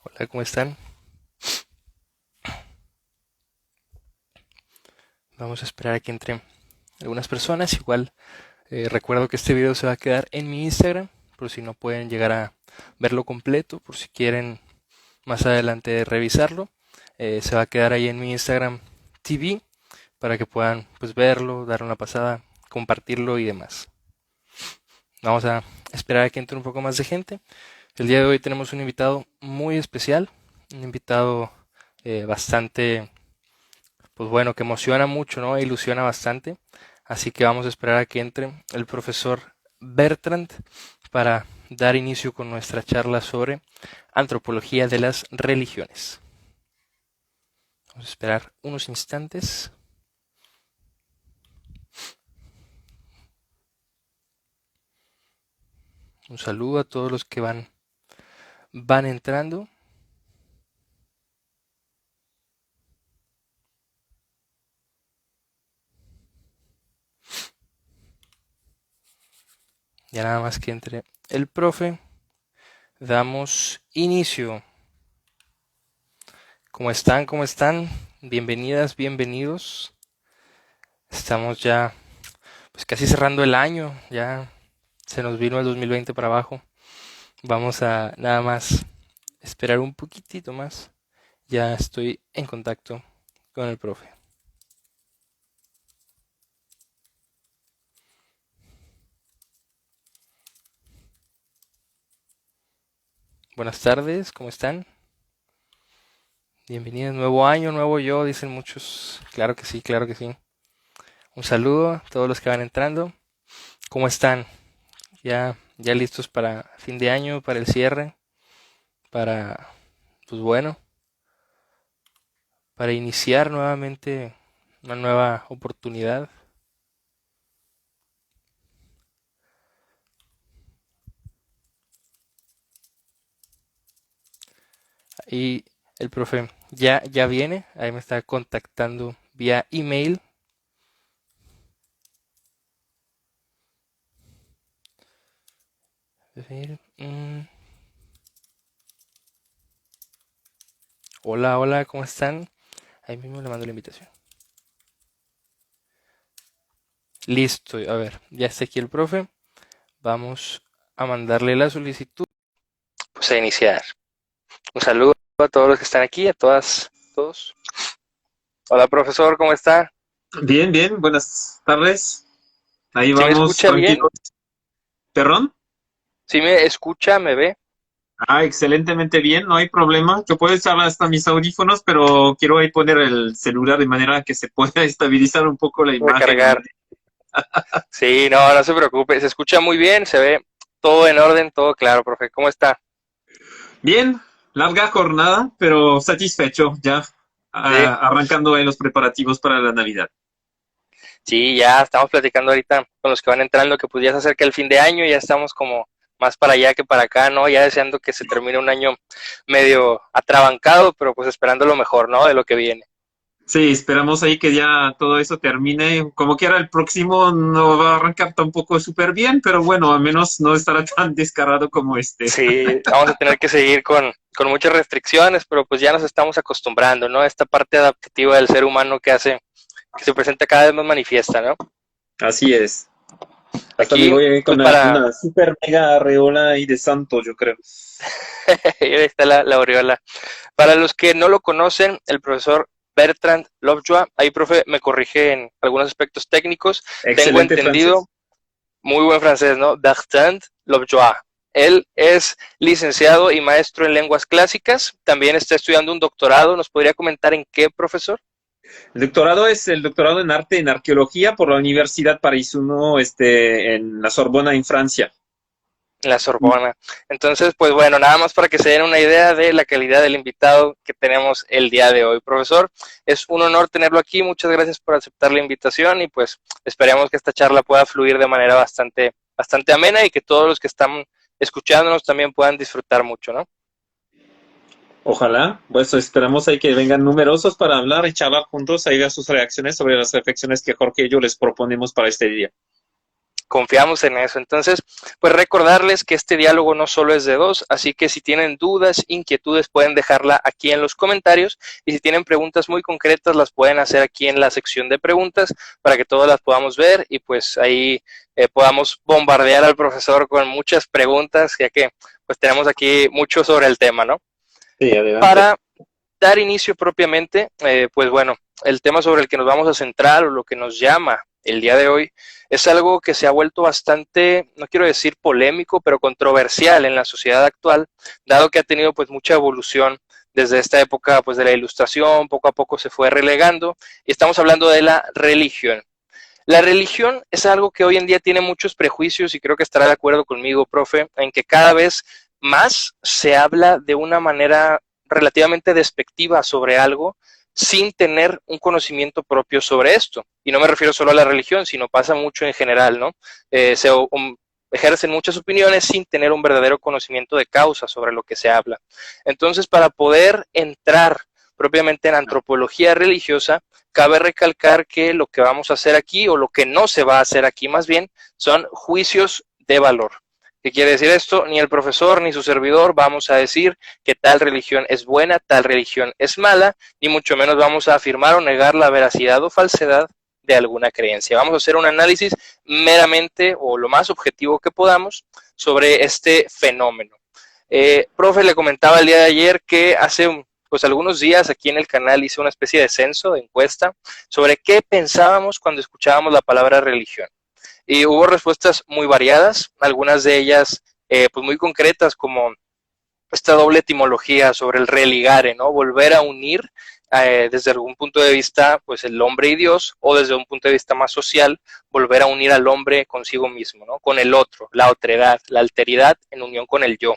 Hola, ¿cómo están? Vamos a esperar a que entren algunas personas. Igual recuerdo que este video se va a quedar en mi Instagram, por si no pueden llegar a verlo completo, por si quieren más adelante revisarlo. Se va a quedar ahí en mi Instagram TV para que puedan pues verlo, darle una pasada, compartirlo y demás. Vamos a esperar a que entre un poco más de gente. El día de hoy tenemos un invitado muy especial, un invitado bastante pues bueno, que emociona mucho, ¿no? E ilusiona bastante. Así que vamos a esperar a que entre el profesor Bertrand para dar inicio con nuestra charla sobre antropología de las religiones. Vamos a esperar unos instantes. Un saludo a todos los que van entrando. Ya nada más que entre el profe, damos inicio. ¿Cómo están? ¿Cómo están? Bienvenidas, bienvenidos. Estamos ya pues casi cerrando el año, ya se nos vino el 2020 para abajo. Vamos a nada más esperar un poquitito más. Ya estoy en contacto con el profe. Buenas tardes, ¿cómo están? Bienvenidos, nuevo año, nuevo yo, dicen muchos. Claro que sí, claro que sí. Un saludo a todos los que van entrando. ¿Cómo están? Ya listos para fin de año, para el cierre, para, pues bueno, para iniciar nuevamente una nueva oportunidad. Y el profe ya viene, ahí me está contactando vía email. A ver, hola, hola, ¿cómo están? Ahí mismo le mando la invitación. Listo, a ver, ya está aquí el profe. Vamos a mandarle la solicitud. Pues a iniciar. Un saludo a todos los que están aquí, a todas, todos. Hola, profesor, ¿cómo está? Bien, bien, buenas tardes. Ahí ¿Sí me vamos, escucha bien? tranquilos. ¿Perrón? ¿Sí me escucha, me ve? Excelentemente bien, no hay problema. Yo puedo usar hasta mis audífonos, pero quiero ahí poner el celular de manera que se pueda estabilizar un poco la imagen. Recargar. Sí, no, no se preocupe. Se escucha muy bien, se ve todo en orden, todo claro, profe. ¿Cómo está? Bien, larga jornada, pero satisfecho ya, Sí. arrancando ahí los preparativos para la Navidad. Sí, ya estamos platicando ahorita con los que van entrando que pues ya se acerca el fin de año, ya estamos como más para allá que para acá, ¿no? Ya deseando que se termine un año medio atrabancado, pero pues esperando lo mejor, ¿no? De lo que viene. Sí, esperamos ahí que ya todo eso termine. Como quiera, el próximo no va a arrancar tampoco súper bien, pero bueno, al menos no estará tan descarado como este. Sí, vamos a tener que seguir con muchas restricciones, pero pues ya nos estamos acostumbrando, ¿no? Esta parte adaptativa del ser humano que hace que se presenta cada vez más manifiesta, ¿no? Así es. Hasta me Aquí, voy a ir pues con para, una super mega arreola ahí de santo, yo creo. ahí está la aureola. Para los que no lo conocen, el profesor Bertrand Lovejoy, ahí profe me corrige en algunos aspectos técnicos, tengo Excelente entendido, francés. muy buen francés, ¿no? Bertrand Lovejoy. Él es licenciado y maestro en lenguas clásicas, también está estudiando un doctorado, ¿nos podría comentar en qué, profesor? El doctorado es el doctorado en arte en arqueología por la Universidad Paris 1, en la Sorbona, en Francia. En la Sorbona. Entonces, pues bueno, nada más para que se den una idea de la calidad del invitado que tenemos el día de hoy. Profesor, es un honor tenerlo aquí. Muchas gracias por aceptar la invitación y pues esperamos que esta charla pueda fluir de manera bastante amena y que todos los que están escuchándonos también puedan disfrutar mucho, ¿no? Ojalá, pues esperamos ahí que vengan numerosos para hablar y charlar juntos, ahí ver sus reacciones sobre las reflexiones que Jorge y yo les proponemos para este día. confiamos en eso. Entonces, pues recordarles que este diálogo no solo es de dos, así que si tienen dudas, inquietudes, pueden dejarla aquí en los comentarios, y si tienen preguntas muy concretas, las pueden hacer aquí en la sección de preguntas para que todas las podamos ver y pues ahí podamos bombardear al profesor con muchas preguntas, ya que pues tenemos aquí mucho sobre el tema, ¿no? Sí, adelante. Para dar inicio propiamente, pues bueno, el tema sobre el que nos vamos a centrar o lo que nos llama el día de hoy es algo que se ha vuelto bastante, no quiero decir polémico, pero controversial en la sociedad actual, dado que ha tenido pues mucha evolución desde esta época pues de la Ilustración, poco a poco se fue relegando, y estamos hablando de la religión. La religión es algo que hoy en día tiene muchos prejuicios y creo que estará de acuerdo conmigo, profe, en que cada vez más se habla de una manera relativamente despectiva sobre algo sin tener un conocimiento propio sobre esto. Y no me refiero solo a la religión, sino pasa mucho en general, ¿no? Ejercen muchas opiniones sin tener un verdadero conocimiento de causa sobre lo que se habla. Entonces, para poder entrar propiamente en antropología religiosa, cabe recalcar que lo que vamos a hacer aquí, o lo que no se va a hacer aquí más bien, son juicios de valor. ¿Qué quiere decir esto? Ni el profesor ni su servidor vamos a decir que tal religión es buena, tal religión es mala, ni mucho menos vamos a afirmar o negar la veracidad o falsedad de alguna creencia. Vamos a hacer un análisis meramente o lo más objetivo que podamos sobre este fenómeno. Profe, le comentaba el día de ayer que hace pues algunos días aquí en el canal hice una especie de censo, de encuesta, sobre qué pensábamos cuando escuchábamos la palabra religión. Y hubo respuestas muy variadas, algunas de ellas pues muy concretas, como esta doble etimología sobre el religare, ¿no? Volver a unir desde algún punto de vista, pues el hombre y Dios, o desde un punto de vista más social, volver a unir al hombre consigo mismo, ¿no? Con el otro, la otredad, la alteridad en unión con el yo.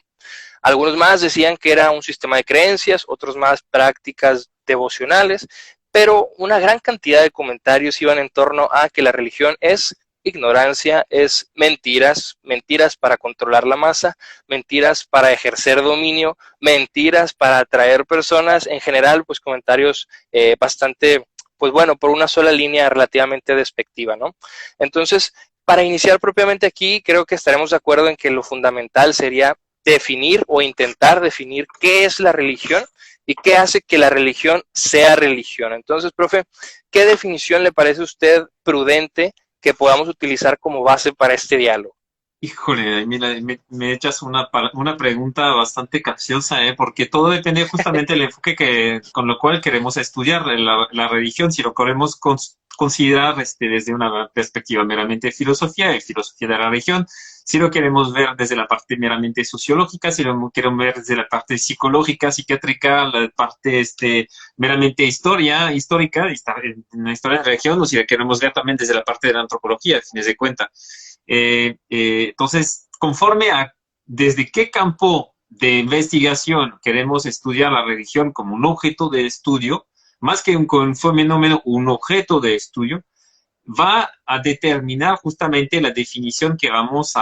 Algunos más decían que era un sistema de creencias, otros más prácticas devocionales, pero una gran cantidad de comentarios iban en torno a que la religión es ignorancia, es mentiras, mentiras para controlar la masa, mentiras para ejercer dominio, mentiras para atraer personas, en general, pues comentarios bastante, pues bueno, por una sola línea relativamente despectiva, ¿no? Entonces, para iniciar propiamente aquí, creo que estaremos de acuerdo en que lo fundamental sería definir o intentar definir qué es la religión y qué hace que la religión sea religión. Entonces, profe, ¿qué definición le parece a usted prudente que podamos utilizar como base para este diálogo? Híjole, mira, me echas una pregunta bastante capciosa, porque todo depende justamente del enfoque con lo cual queremos estudiar la religión, si lo queremos considerar desde una perspectiva meramente filosofía de la religión, si lo queremos ver desde la parte meramente sociológica, si lo queremos ver desde la parte psicológica, psiquiátrica, la parte meramente histórica, en la historia de la religión, o si lo queremos ver también desde la parte de la antropología, a fines de cuentas. Entonces, conforme a desde qué campo de investigación queremos estudiar la religión como un objeto de estudio, más que un fenómeno, un objeto de estudio, va a determinar justamente la definición que vamos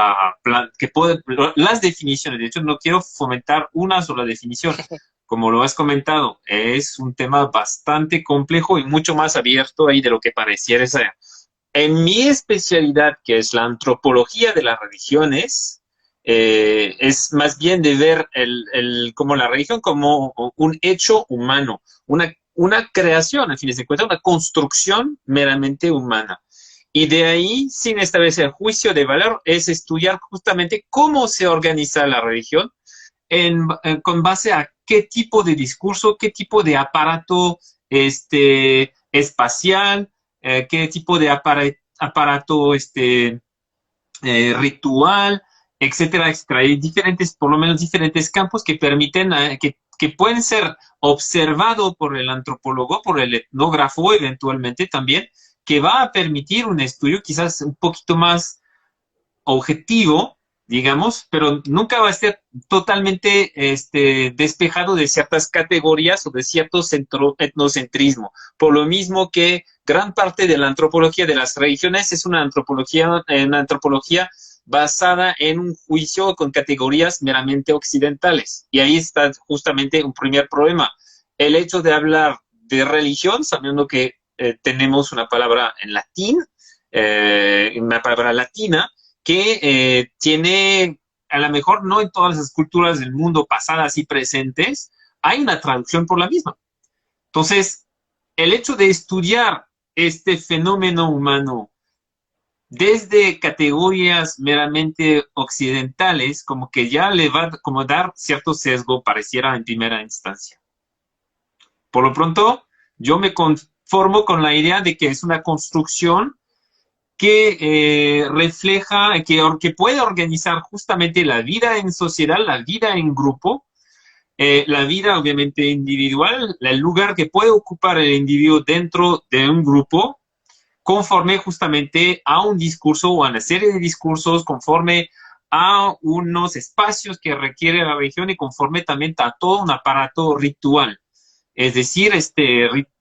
las definiciones. De hecho, no quiero fomentar una sola definición. Como lo has comentado, es un tema bastante complejo y mucho más abierto ahí de lo que pareciera ser. En mi especialidad, que es la antropología de las religiones, es más bien de ver como la religión como un hecho humano, una creación, al fin de cuentas, una construcción meramente humana. Y de ahí, sin establecer juicio de valor, es estudiar justamente cómo se organiza la religión con base a qué tipo de discurso, qué tipo de aparato espacial, qué tipo de aparato ritual, etcétera, etcétera. Hay por lo menos diferentes campos que permiten, que pueden ser observados por el antropólogo, por el etnógrafo eventualmente también, que va a permitir un estudio quizás un poquito más objetivo, digamos, pero nunca va a estar totalmente despejado de ciertas categorías o de ciertos etnocentrismo. Por lo mismo que gran parte de la antropología de las religiones es una antropología basada en un juicio con categorías meramente occidentales. Y ahí está justamente un primer problema. El hecho de hablar de religión, sabiendo que tenemos una palabra en latín, una palabra latina, que tiene, a lo mejor no en todas las culturas del mundo pasadas y presentes, hay una traducción por la misma. Entonces, el hecho de estudiar este fenómeno humano desde categorías meramente occidentales, como que ya le va como dar cierto sesgo, pareciera en primera instancia. Por lo pronto, yo me conformo con la idea de que es una construcción que refleja, que puede organizar justamente la vida en sociedad, la vida en grupo, la vida obviamente individual, el lugar que puede ocupar el individuo dentro de un grupo, conforme justamente a un discurso o a una serie de discursos, conforme a unos espacios que requiere la religión y conforme también a todo un aparato ritual. Es decir,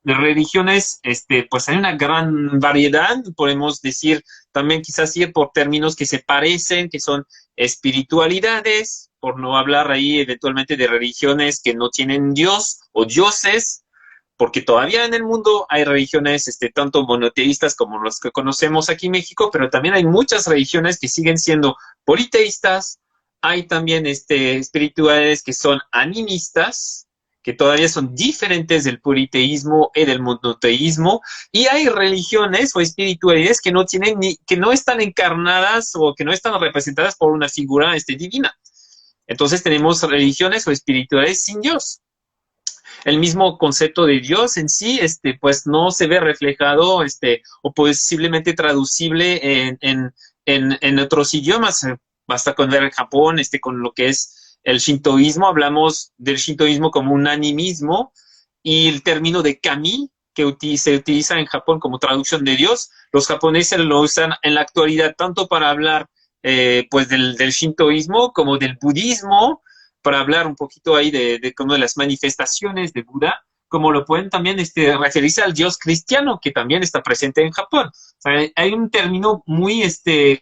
religiones, pues hay una gran variedad, podemos decir también quizás ir por términos que se parecen, que son espiritualidades, por no hablar ahí eventualmente de religiones que no tienen Dios o dioses, porque todavía en el mundo hay religiones tanto monoteístas como los que conocemos aquí en México, pero también hay muchas religiones que siguen siendo politeístas, hay también espiritualidades que son animistas, que todavía son diferentes del politeísmo y del monoteísmo, y hay religiones o espiritualidades que no tienen que no están encarnadas o que no están representadas por una figura divina. Entonces tenemos religiones o espiritualidades sin Dios. El mismo concepto de Dios en sí, pues no se ve reflejado, o posiblemente traducible en otros idiomas. Basta con ver en Japón, con lo que es el shintoísmo, hablamos del shintoísmo como un animismo, y el término de kami, que se utiliza en Japón como traducción de Dios, los japoneses lo usan en la actualidad tanto para hablar pues del shintoísmo como del budismo, para hablar un poquito ahí de como de las manifestaciones de Buda, como lo pueden también referirse al dios cristiano, que también está presente en Japón. O sea, hay un término muy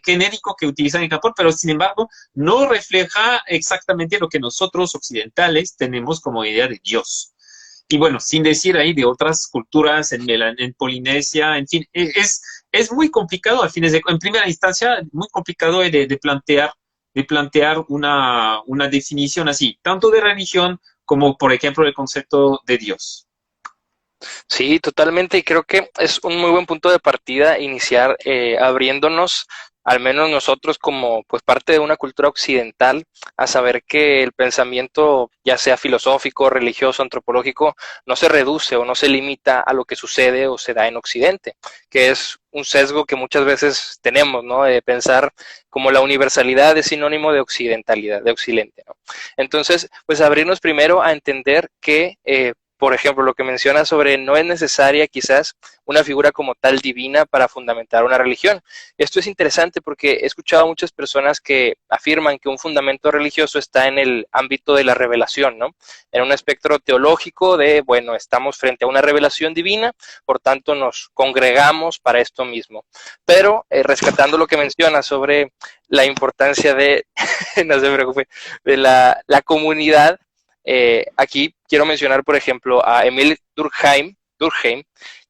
genérico que utilizan en Japón, pero sin embargo no refleja exactamente lo que nosotros occidentales tenemos como idea de Dios. Y bueno, sin decir ahí de otras culturas en Polinesia, en fin, es muy complicado, en primera instancia, muy complicado de plantear una definición así, tanto de religión como, por ejemplo, el concepto de Dios. Sí, totalmente, y creo que es un muy buen punto de partida iniciar abriéndonos, al menos nosotros como pues parte de una cultura occidental, a saber que el pensamiento, ya sea filosófico, religioso, antropológico, no se reduce o no se limita a lo que sucede o se da en Occidente, que es un sesgo que muchas veces tenemos, ¿no? De pensar como la universalidad es sinónimo de occidentalidad, de occidente, ¿no? Entonces, pues abrirnos primero a entender que por ejemplo, lo que menciona sobre no es necesaria quizás una figura como tal divina para fundamentar una religión. Esto es interesante porque he escuchado a muchas personas que afirman que un fundamento religioso está en el ámbito de la revelación, ¿no? En un espectro teológico de, bueno, estamos frente a una revelación divina, por tanto nos congregamos para esto mismo. Pero rescatando lo que menciona sobre la importancia de, no se preocupe, de la comunidad, aquí quiero mencionar, por ejemplo, a Emil Durkheim,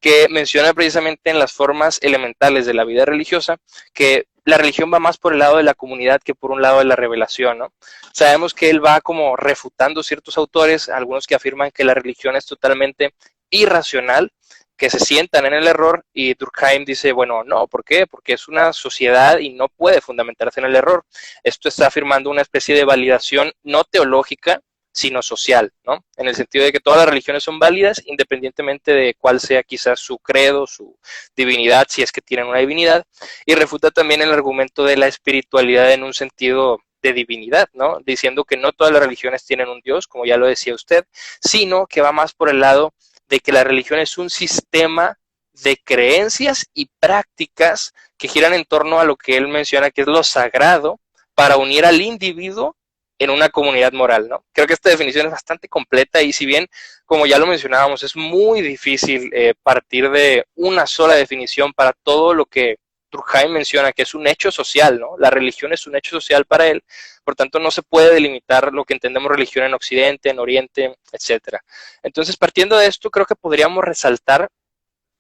que menciona precisamente en las formas elementales de la vida religiosa que la religión va más por el lado de la comunidad que por un lado de la revelación, ¿no? Sabemos que él va como refutando ciertos autores, algunos que afirman que la religión es totalmente irracional, que se sientan en el error, y Durkheim dice, bueno, no, ¿por qué? Porque es una sociedad y no puede fundamentarse en el error. Esto está afirmando una especie de validación no teológica, sino social, ¿no? En el sentido de que todas las religiones son válidas, independientemente de cuál sea quizás su credo, su divinidad, si es que tienen una divinidad, y refuta también el argumento de la espiritualidad en un sentido de divinidad, ¿no? Diciendo que no todas las religiones tienen un Dios, como ya lo decía usted, sino que va más por el lado de que la religión es un sistema de creencias y prácticas que giran en torno a lo que él menciona que es lo sagrado para unir al individuo en una comunidad moral, ¿no? Creo que esta definición es bastante completa y si bien, como ya lo mencionábamos, es muy difícil partir de una sola definición para todo lo que Durkheim menciona, que es un hecho social, ¿no? La religión es un hecho social para él, por tanto no se puede delimitar lo que entendemos religión en Occidente, en Oriente, etcétera. Entonces, partiendo de esto, creo que podríamos resaltar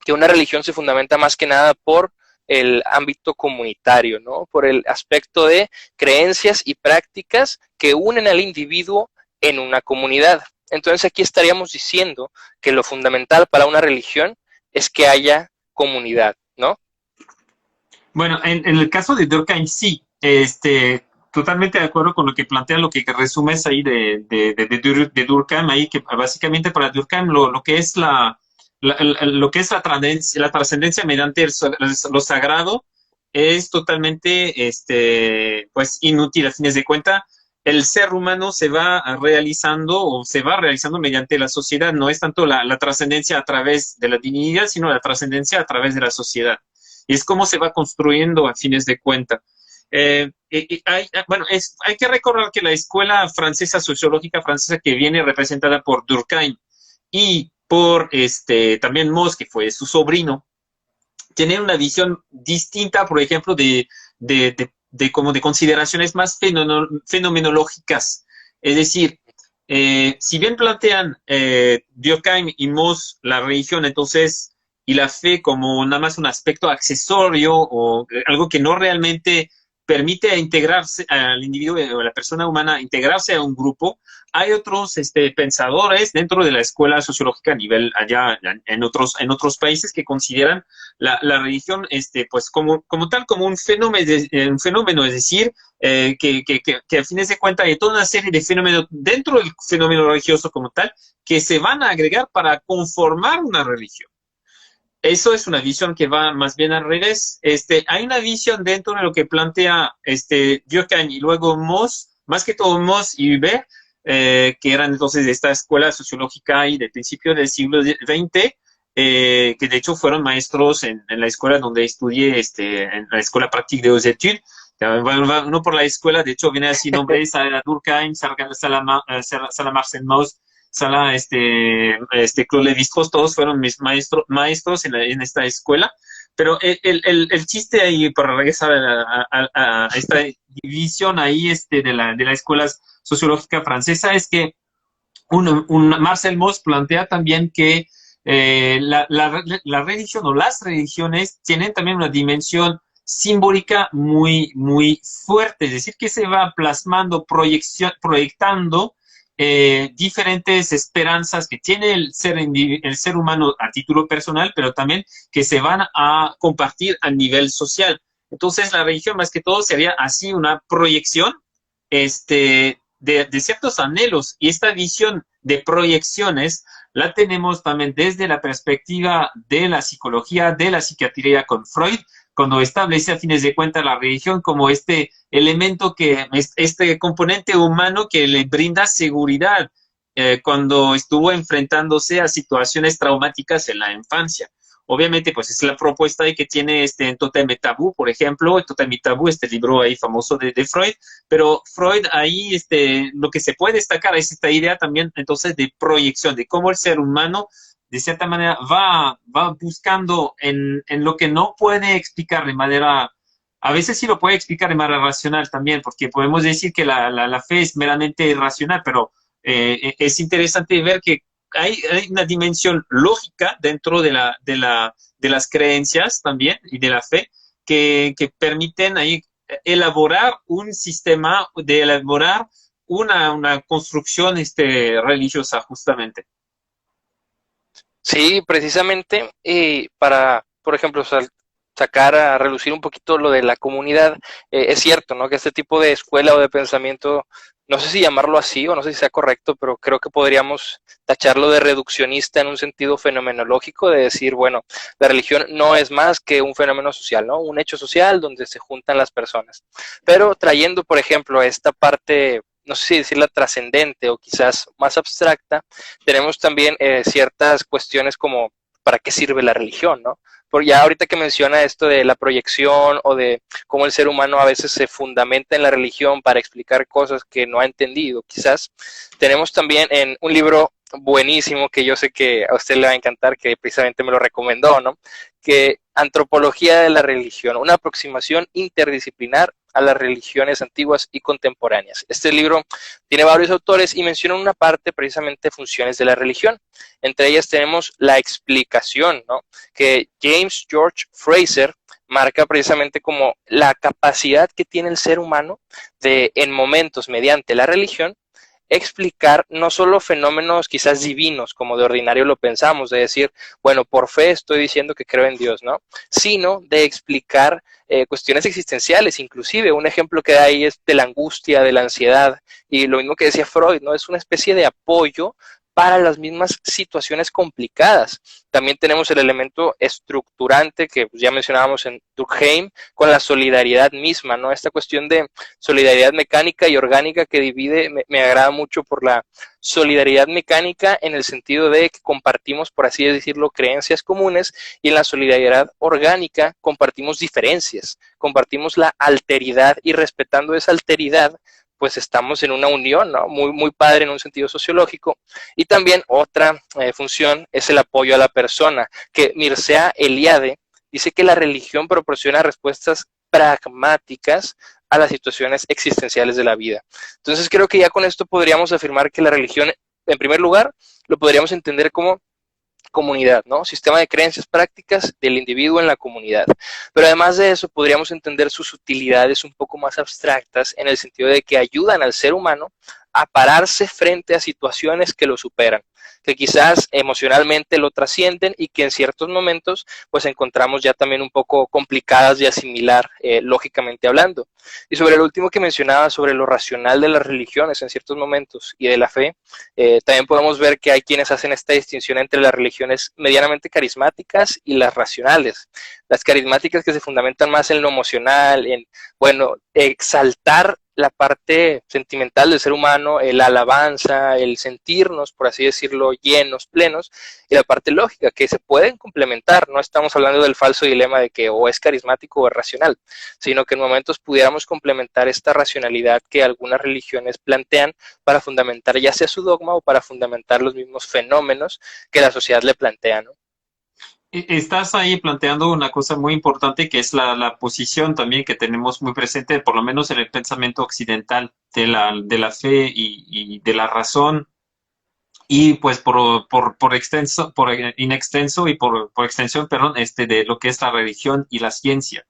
que una religión se fundamenta más que nada por el ámbito comunitario, ¿no? Por el aspecto de creencias y prácticas que unen al individuo en una comunidad. Entonces aquí estaríamos diciendo que lo fundamental para una religión es que haya comunidad, ¿no? Bueno, en el caso de Durkheim, sí, totalmente de acuerdo con lo que plantea, lo que resumes ahí de Durkheim, ahí que básicamente para Durkheim lo que es lo que es la trascendencia mediante lo sagrado es totalmente, pues inútil a fines de cuenta. El ser humano se va realizando o se va realizando mediante la sociedad, no es tanto la trascendencia a través de la divinidad, sino la trascendencia a través de la sociedad. Y es cómo se va construyendo a fines de cuenta. Bueno, hay que recordar que la escuela francesa, sociológica francesa, que viene representada por Durkheim y por también Mauss, que fue su sobrino, tiene una visión distinta, por ejemplo, como de consideraciones más fenomenológicas. Es decir, si bien plantean Durkheim y Mauss la religión, entonces, y la fe como nada más un aspecto accesorio o algo que no realmente permite integrarse al individuo o a la persona humana, integrarse a un grupo, hay otros pensadores dentro de la escuela sociológica a nivel allá en otros países que consideran la religión pues como tal, como un fenómeno, es decir, que a fines de cuentas hay toda una serie de fenómenos dentro del fenómeno religioso como tal que se van a agregar para conformar una religión. Eso es una visión que va más bien al revés. Hay una visión dentro de lo que plantea Durkheim y luego Mauss, más que todo Mauss y Hubert, que eran entonces de esta escuela sociológica y del principio del siglo XX, que de hecho fueron maestros en la escuela donde estudié, en la Escuela Pratique des Études. Uno por la escuela, de hecho viene así nombre, Durkheim, Salamar Mauss, Sala, Claude Lévi-Strauss, todos fueron mis maestros en esta escuela. Pero el chiste ahí, para regresar a esta división ahí de la escuela sociológica francesa, es que Marcel Mauss plantea también que la religión o las religiones tienen también una dimensión simbólica muy, muy fuerte, es decir, que se va plasmando, proyectando diferentes esperanzas que tiene el ser humano a título personal, pero también que se van a compartir a nivel social. Entonces, la religión, más que todo, sería así una proyección de ciertos anhelos, y esta visión de proyecciones la tenemos también desde la perspectiva de la psicología, de la psiquiatría con Freud, cuando establece a fines de cuentas la religión como este elemento este componente humano que le brinda seguridad cuando estuvo enfrentándose a situaciones traumáticas en la infancia. Obviamente, pues es la propuesta que tiene en Totem et Tabú, por ejemplo, Totem et Tabú, este libro ahí famoso de Freud, pero Freud ahí lo que se puede destacar es esta idea también entonces de proyección, de cómo el ser humano de cierta manera va buscando en lo que no puede explicar de manera, a veces sí lo puede explicar de manera racional también, porque podemos decir que la fe es meramente irracional, pero es interesante ver que hay una dimensión lógica dentro de las creencias también y de la fe que permiten ahí elaborar un sistema, de elaborar una construcción religiosa justamente. Sí, precisamente para, por ejemplo, sacar a relucir un poquito lo de la comunidad, es cierto, ¿no? Que este tipo de escuela o de pensamiento, no sé si llamarlo así o no sé si sea correcto, pero creo que podríamos tacharlo de reduccionista en un sentido fenomenológico, de decir, bueno, la religión no es más que un fenómeno social, ¿no? Un hecho social donde se juntan las personas. Pero trayendo, por ejemplo, esta parte, no sé si decirla trascendente o quizás más abstracta, tenemos también ciertas cuestiones como para qué sirve la religión, ¿no? Porque ya ahorita que menciona esto de la proyección o de cómo el ser humano a veces se fundamenta en la religión para explicar cosas que no ha entendido, quizás, tenemos también en un libro buenísimo que yo sé que a usted le va a encantar, que precisamente me lo recomendó, ¿no? Que Antropología de la Religión, una aproximación interdisciplinar a las religiones antiguas y contemporáneas. Este libro tiene varios autores y menciona una parte precisamente funciones de la religión. Entre ellas tenemos la explicación, ¿no? Que James George Fraser marca precisamente como la capacidad que tiene el ser humano de, en momentos, mediante la religión, explicar no solo fenómenos quizás divinos, como de ordinario lo pensamos, de decir, bueno, por fe estoy diciendo que creo en Dios, ¿no? Sino de explicar cuestiones existenciales, inclusive un ejemplo que da ahí es de la angustia, de la ansiedad, y lo mismo que decía Freud, ¿no? Es una especie de apoyo para las mismas situaciones complicadas. También tenemos el elemento estructurante que ya mencionábamos en Durkheim, con la solidaridad misma, ¿no? Esta cuestión de solidaridad mecánica y orgánica que divide, me agrada mucho por la solidaridad mecánica en el sentido de que compartimos, por así decirlo, creencias comunes, y en la solidaridad orgánica compartimos diferencias, compartimos la alteridad, y respetando esa alteridad pues estamos en una unión, ¿no? Muy, muy padre en un sentido sociológico. Y también otra función es el apoyo a la persona, que Mircea Eliade dice que la religión proporciona respuestas pragmáticas a las situaciones existenciales de la vida. Entonces creo que ya con esto podríamos afirmar que la religión, en primer lugar, lo podríamos entender como comunidad, ¿no? Sistema de creencias prácticas del individuo en la comunidad. Pero además de eso, podríamos entender sus utilidades un poco más abstractas, en el sentido de que ayudan al ser humano a pararse frente a situaciones que lo superan, que quizás emocionalmente lo trascienden y que en ciertos momentos pues encontramos ya también un poco complicadas de asimilar, lógicamente hablando. Y sobre el último que mencionaba, sobre lo racional de las religiones en ciertos momentos y de la fe, también podemos ver que hay quienes hacen esta distinción entre las religiones medianamente carismáticas y las racionales. Las carismáticas, que se fundamentan más en lo emocional, en, bueno, exaltar la parte sentimental del ser humano, la alabanza, el sentirnos, por así decirlo, llenos, plenos, y la parte lógica, que se pueden complementar. No estamos hablando del falso dilema de que o es carismático o es racional, sino que en momentos pudiéramos complementar esta racionalidad que algunas religiones plantean para fundamentar ya sea su dogma o para fundamentar los mismos fenómenos que la sociedad le plantea, ¿no? Estás ahí planteando una cosa muy importante que es la posición también que tenemos muy presente, por lo menos en el pensamiento occidental, de la fe y de la razón, y pues por extenso, por inextenso y por extensión, perdón, de lo que es la religión y la ciencia.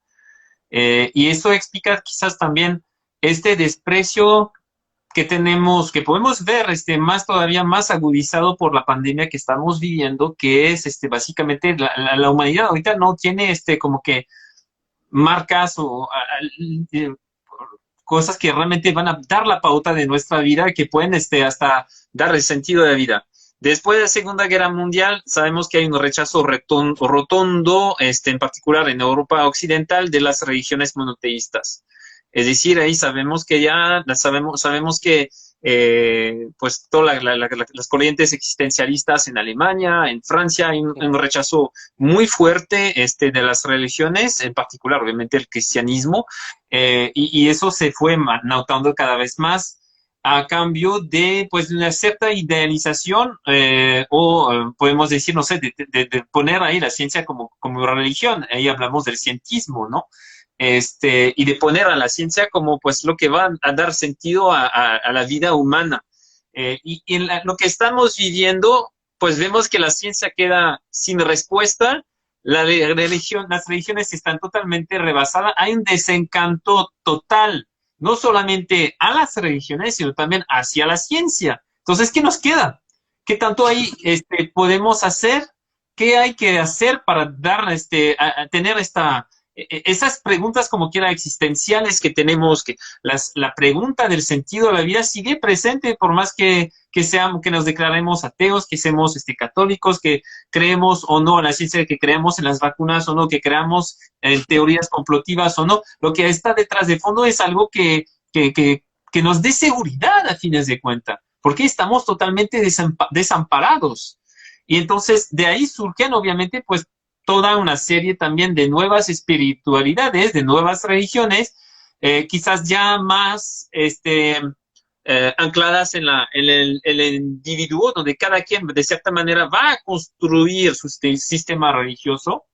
Y esto explica quizás también este desprecio que tenemos, que podemos ver más todavía más agudizado por la pandemia que estamos viviendo, que es básicamente la humanidad ahorita no tiene como que marcas o cosas que realmente van a dar la pauta de nuestra vida, que pueden hasta dar el sentido de vida. Después de la Segunda Guerra Mundial, sabemos que hay un rechazo rotundo, en particular en Europa Occidental, de las religiones monoteístas. Es decir, ahí sabemos que ya, sabemos que pues todas las corrientes existencialistas en Alemania, en Francia, hay un rechazo muy fuerte de las religiones, en particular, obviamente, el cristianismo, y eso se fue notando cada vez más a cambio de, pues, una cierta idealización, podemos decir, no sé, de poner ahí la ciencia como religión. Ahí hablamos del cientismo, ¿no? Y de poner a la ciencia como pues lo que va a dar sentido a la vida humana. Y en lo que estamos viviendo, pues vemos que la ciencia queda sin respuesta, las religiones están totalmente rebasadas, hay un desencanto total, no solamente a las religiones, sino también hacia la ciencia. Entonces, ¿qué nos queda? ¿Qué tanto ahí podemos hacer? ¿Qué hay que hacer para dar, a tener esas preguntas como quiera existenciales que tenemos, que la pregunta del sentido de la vida sigue presente por más que nos declaremos ateos, que seamos católicos, que creemos o no en la ciencia, que creemos en las vacunas o no, que creamos en teorías complotivas o no. Lo que está detrás de fondo es algo que nos dé seguridad a fines de cuentas, porque estamos totalmente desamparados. Y entonces de ahí surgen obviamente pues toda una serie también de nuevas espiritualidades, de nuevas religiones, quizás ya más ancladas en el individuo, donde cada quien de cierta manera va a construir su sistema religioso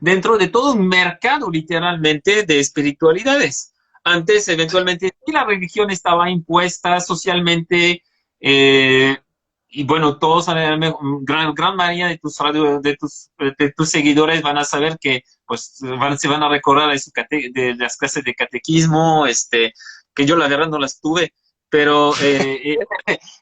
dentro de todo un mercado literalmente de espiritualidades. Antes, eventualmente, la religión estaba impuesta socialmente, y bueno, todos, gran mayoría de de tus seguidores van a saber que pues se van a recordar de, de las clases de catequismo, que yo la verdad no las tuve, pero,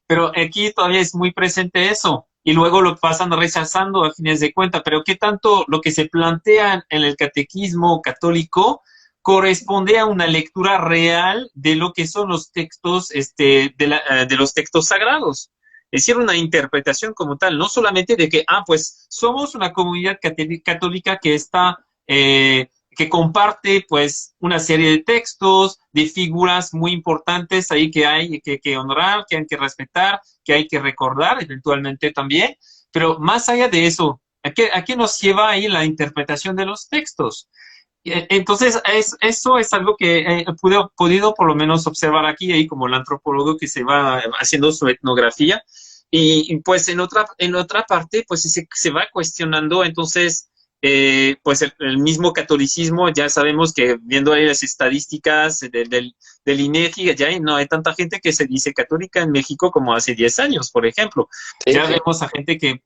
pero aquí todavía es muy presente eso. Y luego lo pasan rechazando a fines de cuenta, pero ¿qué tanto lo que se plantea en el catequismo católico corresponde a una lectura real de lo que son los textos, de los textos sagrados? Es decir, una interpretación como tal, no solamente de que, pues somos una comunidad católica que está, que comparte pues una serie de textos, de figuras muy importantes ahí que hay que honrar, que hay que respetar, que hay que recordar eventualmente también, pero más allá de eso, a qué nos lleva ahí la interpretación de los textos? Entonces, eso es algo que he podido por lo menos observar aquí, ahí como el antropólogo que se va haciendo su etnografía. Y, pues en otra parte, pues se va cuestionando, entonces, pues el mismo catolicismo, ya sabemos que viendo ahí las estadísticas del INEGI, ya no hay tanta gente que se dice católica en México como hace 10 años, por ejemplo. Sí, Ya sí. vemos a gente que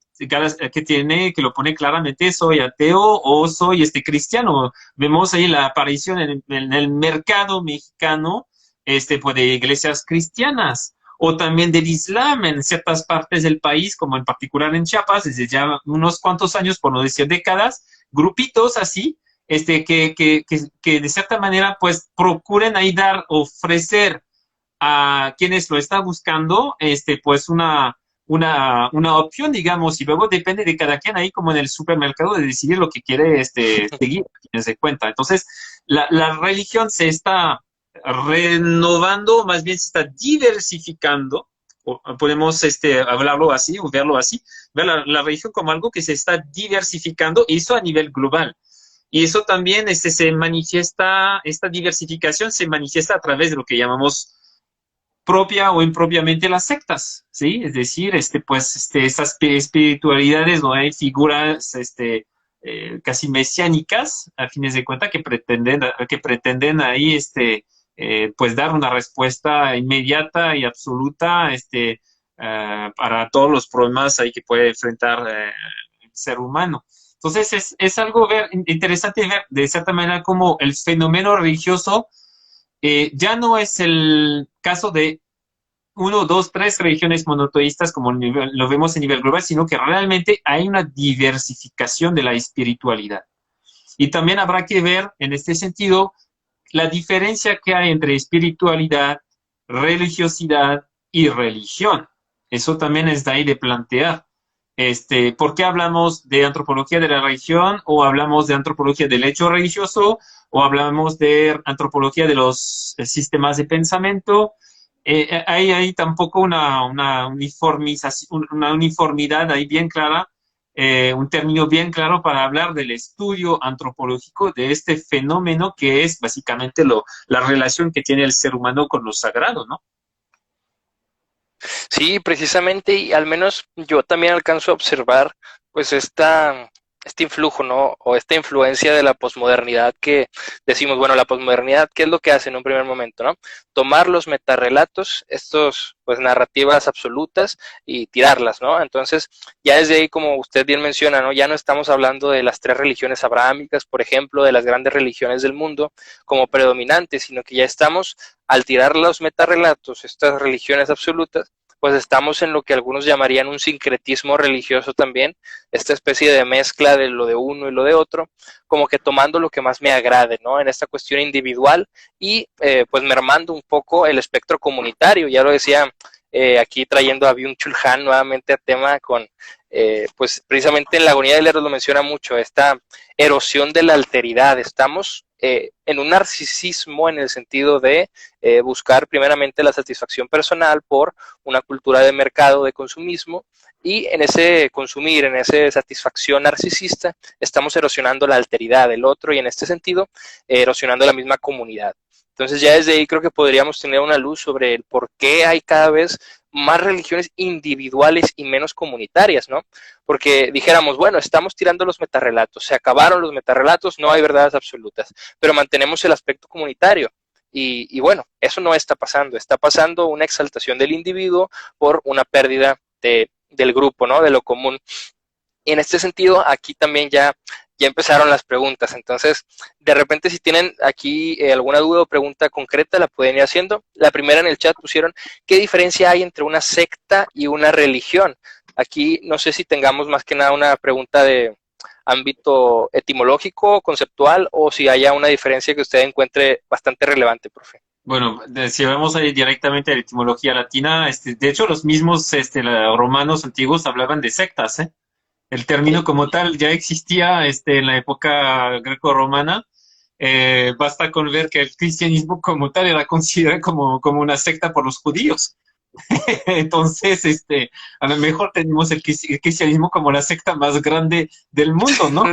lo pone claramente, soy ateo o soy cristiano. Vemos ahí la aparición en el mercado mexicano, pues de iglesias cristianas o también del Islam en ciertas partes del país, como en particular en Chiapas, desde ya unos cuantos años, por no decir décadas, grupitos así, que de cierta manera, pues procuren ahí dar, ofrecer a quienes lo están buscando, pues una opción, digamos, y luego depende de cada quien ahí como en el supermercado de decidir lo que quiere seguir, quien se cuenta. Entonces, la religión se está renovando, más bien se está diversificando, o podemos hablarlo así o verlo así, ver la religión como algo que se está diversificando, y eso a nivel global. Y eso también se manifiesta, esta diversificación se manifiesta a través de lo que llamamos propia o impropiamente las sectas, ¿sí? Es decir, pues, esas espiritualidades donde hay figuras, casi mesiánicas, a fines de cuenta, que pretenden ahí, pues, dar una respuesta inmediata y absoluta, para todos los problemas ahí que puede enfrentar el ser humano. Entonces, es algo interesante ver, de cierta manera, como el fenómeno religioso ya no es el caso de uno, dos, tres religiones monoteístas como lo vemos a nivel global, sino que realmente hay una diversificación de la espiritualidad. Y también habrá que ver en este sentido la diferencia que hay entre espiritualidad, religiosidad y religión. Eso también es de ahí de plantear. ¿Por qué hablamos de antropología de la religión o hablamos de antropología del hecho religioso o hablamos de antropología de los sistemas de pensamiento? Hay tampoco una uniformización, una uniformidad ahí bien clara, un término bien claro para hablar del estudio antropológico de este fenómeno que es básicamente la relación que tiene el ser humano con lo sagrado, ¿no? Sí, precisamente, y al menos yo también alcanzo a observar pues este influjo, ¿no? O esta influencia de la posmodernidad que decimos, bueno, la posmodernidad, ¿qué es lo que hace en un primer momento, ¿no? Tomar los metarrelatos, estos pues narrativas absolutas y tirarlas, ¿no? Entonces, ya desde ahí, como usted bien menciona, ¿no? Ya no estamos hablando de las tres religiones abrahámicas, por ejemplo, de las grandes religiones del mundo como predominantes, sino que ya estamos, al tirar los metarrelatos, estas religiones absolutas, pues estamos en lo que algunos llamarían un sincretismo religioso también, esta especie de mezcla de lo de uno y lo de otro, como que tomando lo que más me agrade, ¿no? En esta cuestión individual y pues mermando un poco el espectro comunitario, ya lo decía aquí trayendo a Byung-Chul Han nuevamente a tema con, pues precisamente en la agonía de Leros lo menciona mucho, esta erosión de la alteridad, estamos en un narcisismo en el sentido de buscar primeramente la satisfacción personal por una cultura de mercado, de consumismo, y en ese consumir, en esa satisfacción narcisista, estamos erosionando la alteridad del otro y en este sentido, erosionando la misma comunidad. Entonces ya desde ahí creo que podríamos tener una luz sobre el por qué hay cada vez más religiones individuales y menos comunitarias, ¿no? Porque dijéramos, bueno, estamos tirando los metarrelatos, se acabaron los metarrelatos, no hay verdades absolutas, pero mantenemos el aspecto comunitario. Y bueno, eso no está pasando una exaltación del individuo por una pérdida del grupo, ¿no? De lo común. Y en este sentido, aquí también ya empezaron las preguntas. Entonces, de repente, si tienen aquí alguna duda o pregunta concreta, la pueden ir haciendo. La primera en el chat pusieron, ¿qué diferencia hay entre una secta y una religión? Aquí no sé si tengamos más que nada una pregunta de ámbito etimológico, conceptual, o si haya una diferencia que usted encuentre bastante relevante, profe. Bueno, si vamos a ir directamente a la etimología latina, de hecho los mismos romanos antiguos hablaban de sectas, ¿eh? El término como tal ya existía en la época greco-romana. Basta con ver que el cristianismo como tal era considerado como una secta por los judíos. Entonces, a lo mejor tenemos el cristianismo como la secta más grande del mundo, ¿no?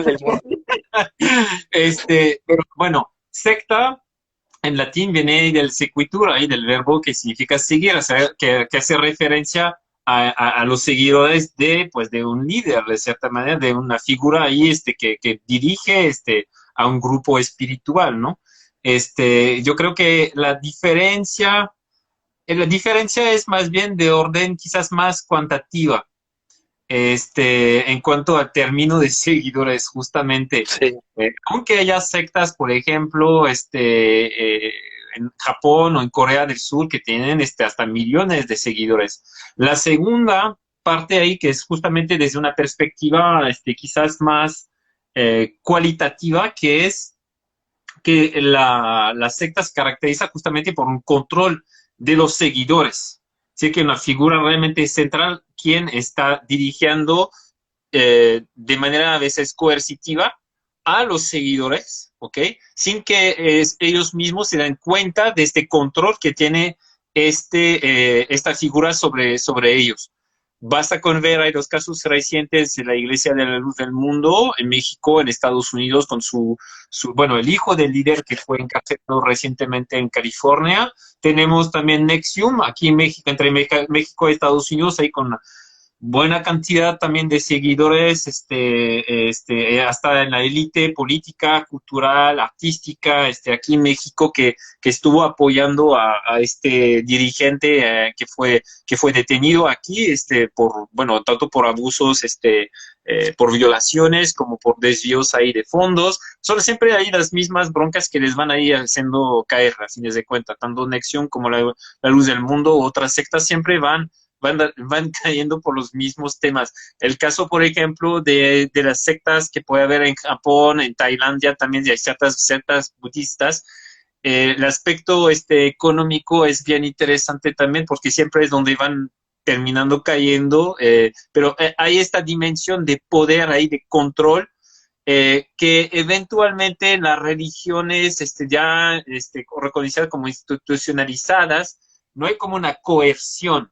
Pero bueno, secta en latín viene del sequitur, ahí del verbo que significa seguir, o sea, que hace referencia a los seguidores pues, de un líder, de cierta manera, de una figura ahí que dirige a un grupo espiritual, ¿no? Yo creo que la diferencia es más bien de orden quizás más cuantitativa. En cuanto al término de seguidores, justamente, Sí. aunque haya sectas, por ejemplo, en Japón o en Corea del Sur que tienen hasta millones de seguidores. La segunda parte ahí, que es justamente desde una perspectiva quizás más cualitativa, que es que la secta se caracteriza justamente por un control de los seguidores. Así que una figura realmente central, quien está dirigiendo de manera a veces coercitiva a los seguidores, ¿ok? Sin que ellos mismos se den cuenta de este control que tiene esta figura sobre ellos. Basta con ver, hay los casos recientes de la Iglesia de la Luz del Mundo en México, en Estados Unidos, con bueno, el hijo del líder que fue encarcelado recientemente en California. Tenemos también Nexium aquí en México, entre México y Estados Unidos, ahí con buena cantidad también de seguidores, hasta en la élite política, cultural, artística, aquí en México, que estuvo apoyando a este dirigente que fue detenido aquí, bueno, tanto por abusos, por violaciones como por desvíos ahí de fondos. Son siempre ahí las mismas broncas que les van a ir haciendo caer, a fines de cuentas, tanto Nexium como la Luz del Mundo, otras sectas siempre van cayendo por los mismos temas. El caso, por ejemplo, de las sectas que puede haber en Japón, en Tailandia, también hay ciertas sectas budistas. El aspecto económico es bien interesante también porque siempre es donde van terminando cayendo, pero hay esta dimensión de poder ahí, de control, que eventualmente las religiones ya reconocidas como institucionalizadas, no hay como una coerción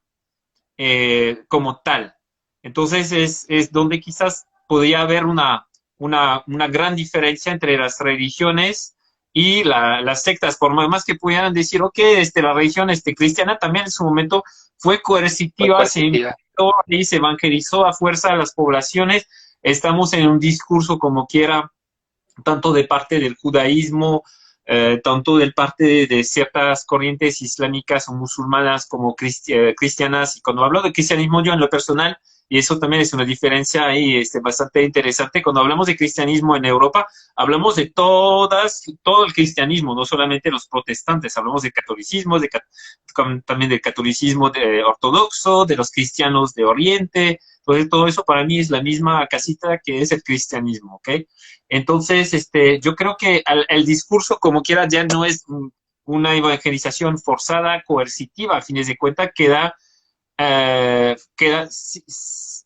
como tal. Entonces es donde quizás podría haber una gran diferencia entre las religiones y las sectas, por más que pudieran decir, ok, la religión cristiana también en su momento fue coercitiva, y se evangelizó a fuerza a las poblaciones. Estamos en un discurso como quiera, tanto de parte del judaísmo, tanto de parte de ciertas corrientes islámicas o musulmanas como cristianas. Y cuando hablo de cristianismo, yo en lo personal, y eso también es una diferencia ahí bastante interesante, cuando hablamos de cristianismo en Europa, hablamos de todo el cristianismo, no solamente los protestantes, hablamos del catolicismo, también del catolicismo ortodoxo, de los cristianos de Oriente. Entonces, todo eso para mí es la misma casita que es el cristianismo, ¿ok? Entonces, yo creo que el discurso, como quiera, ya no es una evangelización forzada, coercitiva, a fines de cuentas,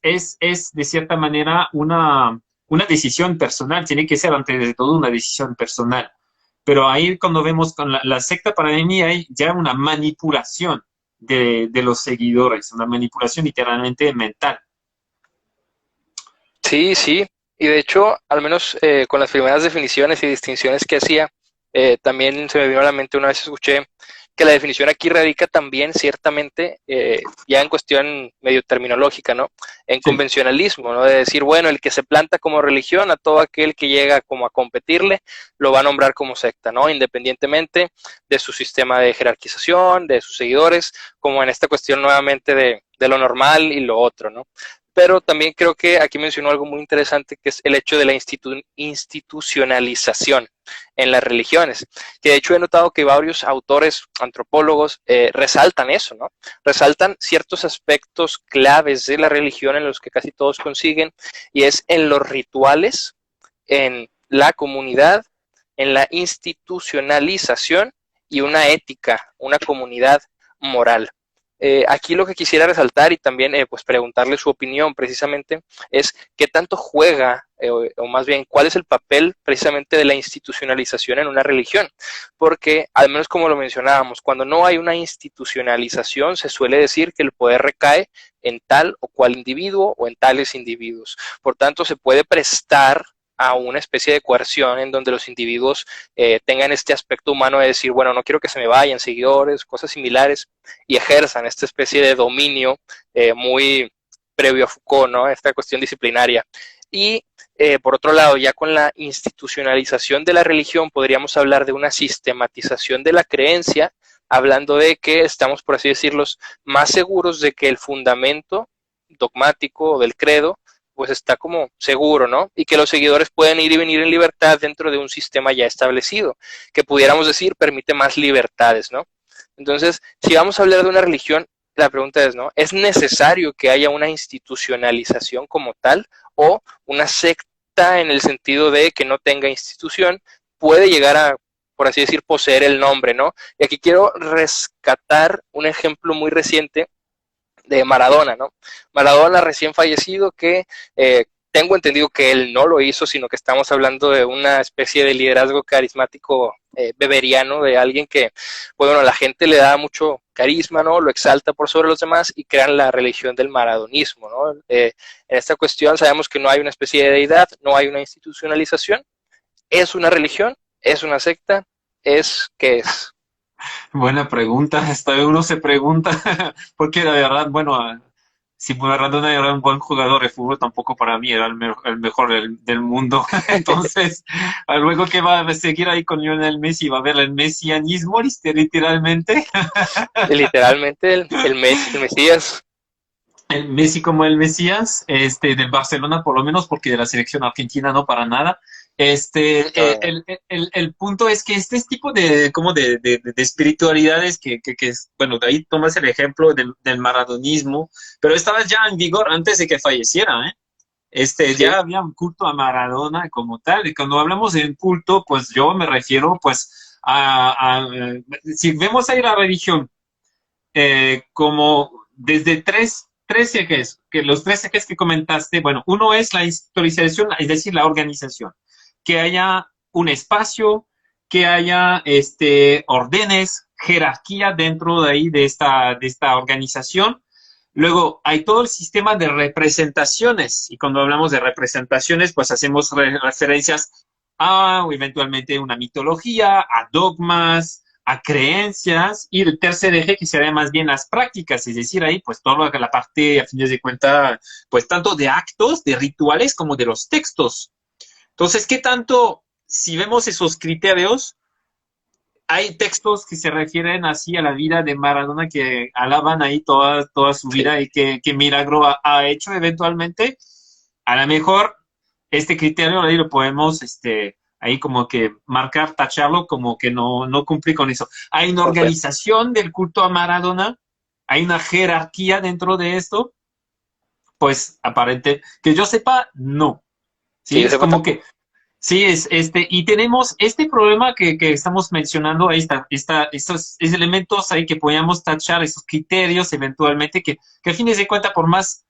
es de cierta manera una decisión personal, tiene que ser antes de todo una decisión personal. Pero ahí cuando vemos con la secta, para mí hay ya una manipulación de los seguidores, una manipulación literalmente mental. Sí, sí, y de hecho, al menos con las primeras definiciones y distinciones que hacía, también se me vino a la mente una vez escuché que la definición aquí radica también ciertamente, ya en cuestión medio terminológica, ¿no? En convencionalismo, ¿no? De decir, bueno, el que se planta como religión, a todo aquel que llega como a competirle, lo va a nombrar como secta, ¿no? Independientemente de su sistema de jerarquización, de sus seguidores, como en esta cuestión nuevamente de lo normal y lo otro, ¿no? Pero también creo que aquí mencionó algo muy interesante, que es el hecho de la institucionalización en las religiones, que de hecho he notado que varios autores, antropólogos, resaltan eso, ¿no? Resaltan ciertos aspectos claves de la religión en los que casi todos consiguen, y es en los rituales, en la comunidad, en la institucionalización y una ética, una comunidad moral. Aquí lo que quisiera resaltar y también pues preguntarle su opinión precisamente es qué tanto juega o más bien cuál es el papel precisamente de la institucionalización en una religión, porque al menos como lo mencionábamos, cuando no hay una institucionalización se suele decir que el poder recae en tal o cual individuo o en tales individuos, por tanto se puede prestar a una especie de coerción en donde los individuos tengan este aspecto humano de decir, bueno, no quiero que se me vayan seguidores, cosas similares, y ejerzan esta especie de dominio muy previo a Foucault, ¿no? Esta cuestión disciplinaria. Y por otro lado, ya con la institucionalización de la religión, podríamos hablar de una sistematización de la creencia, hablando de que estamos, por así decirlo, más seguros de que el fundamento dogmático del credo pues está como seguro, ¿no? Y que los seguidores pueden ir y venir en libertad dentro de un sistema ya establecido, que pudiéramos decir permite más libertades, ¿no? Entonces, si vamos a hablar de una religión, la pregunta es, ¿no? ¿Es necesario que haya una institucionalización como tal o una secta en el sentido de que no tenga institución puede llegar a, por así decir, poseer el nombre, ¿no? Y aquí quiero rescatar un ejemplo muy reciente de Maradona, ¿no? Maradona recién fallecido que tengo entendido que él no lo hizo, sino que estamos hablando de una especie de liderazgo carismático beberiano, de alguien que, pues, bueno, la gente le da mucho carisma, ¿no? Lo exalta por sobre los demás y crean la religión del maradonismo, ¿no? En esta cuestión sabemos que no hay una especie de deidad, no hay una institucionalización, es una religión, es una secta, es ¿qué es? Buena pregunta, hasta uno se pregunta, porque la verdad, bueno, si Maradona era un buen jugador de fútbol, tampoco para mí era el mejor del mundo. Entonces, luego que va a seguir ahí con Lionel Messi, va a ver el mesianismo, literalmente. Literalmente el Mesías. El Messi como el Mesías, del Barcelona por lo menos, porque de la selección argentina no para nada. El punto es que este tipo de, como de espiritualidades bueno, de ahí tomas el ejemplo del maradonismo, pero estaba ya en vigor antes de que falleciera, ¿eh? Sí, Ya había un culto a Maradona como tal, y cuando hablamos de un culto, pues yo me refiero, pues, si vemos ahí la religión, como desde tres ejes, que los tres ejes que comentaste, bueno, uno es la historización, es decir, la organización, que haya un espacio, que haya órdenes, jerarquía dentro de ahí de esta organización. Luego hay todo el sistema de representaciones, y cuando hablamos de representaciones, pues hacemos referencias a eventualmente una mitología, a dogmas, a creencias, y el tercer eje que sería más bien las prácticas, es decir, ahí pues toda la parte, a fines de cuentas, pues tanto de actos, de rituales, como de los textos. Entonces, ¿qué tanto, si vemos esos criterios, hay textos que se refieren así a la vida de Maradona que alaban ahí toda su sí, vida y qué milagro ha hecho eventualmente? A lo mejor este criterio ahí lo podemos ahí como que marcar, tacharlo como que no cumple con eso. Hay una comprendo. organización del culto a Maradona, hay una jerarquía dentro de esto, pues aparente, que yo sepa, no. Que Sí, yo es sepa como que tampoco. sí, y tenemos este problema que estamos mencionando, ahí estos elementos ahí que podíamos tachar, esos criterios eventualmente, que a fines de cuentas, por más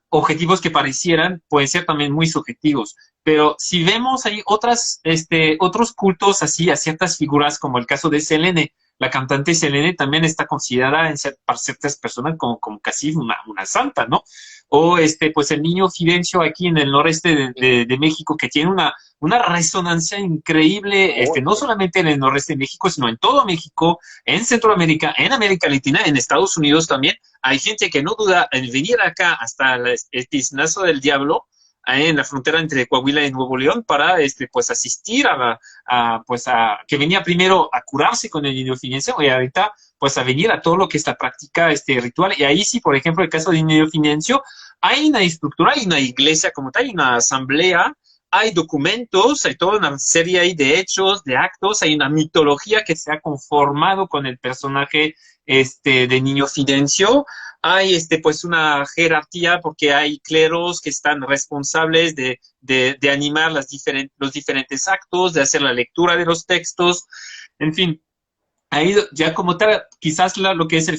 objetivos que parecieran, pueden ser también muy subjetivos. Pero si vemos ahí otros cultos así a ciertas figuras, como el caso de Selene, la cantante Selene también está considerada para ciertas personas como casi una santa, ¿no? O pues el niño Fidencio aquí en el noreste de México, que tiene una resonancia increíble, Muy, no solamente en el noreste de México, sino en todo México, en Centroamérica, en América Latina, en Estados Unidos también. Hay gente que no duda en venir acá hasta el Tiznazo del Diablo, ahí en la frontera entre Coahuila y Nuevo León, para pues asistir pues que venía primero a curarse con el niño Fidencio y ahorita pues a venir a todo lo que es la práctica ritual. Y ahí sí, por ejemplo, el caso de Niño Financio, hay una estructura, hay una iglesia como tal, hay una asamblea, hay documentos, hay toda una serie ahí de hechos, de actos, hay una mitología que se ha conformado con el personaje de Niño Fidencio, hay pues una jerarquía porque hay cleros que están responsables de animar los diferentes actos, de hacer la lectura de los textos, en fin. Ahí ya como tal, quizás lo que es el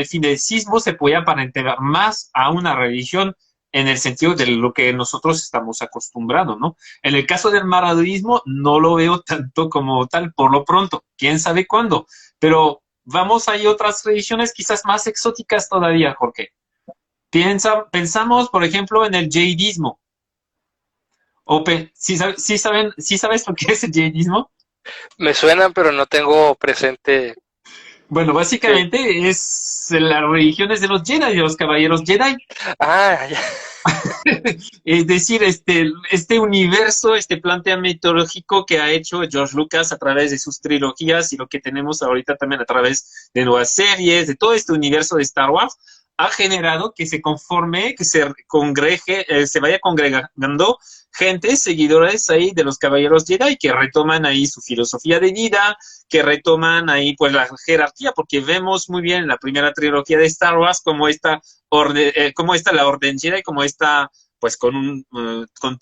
fideicismo se puede aparentar más a una religión en el sentido de lo que nosotros estamos acostumbrados, ¿no? En el caso del maradonismo no lo veo tanto como tal por lo pronto, quién sabe cuándo, pero vamos, hay otras religiones quizás más exóticas todavía, Jorge. Pensamos, por ejemplo, en el jaidismo. ¿Sí sabes lo que es el jaidismo? Me suenan, pero no tengo presente. Bueno, ¿Qué? básicamente es las religiones de los Jedi, de los caballeros Jedi. Ah, ya. Es decir, este universo, este planteamiento mitológico que ha hecho George Lucas a través de sus trilogías y lo que tenemos ahorita también a través de nuevas series, de todo este universo de Star Wars, ha generado que se conforme, que se congregue, se vaya congregando gente, seguidores ahí de los caballeros Jedi, que retoman ahí su filosofía de vida, que retoman ahí pues la jerarquía, porque vemos muy bien en la primera trilogía de Star Wars cómo está la Orden Jedi, cómo está pues con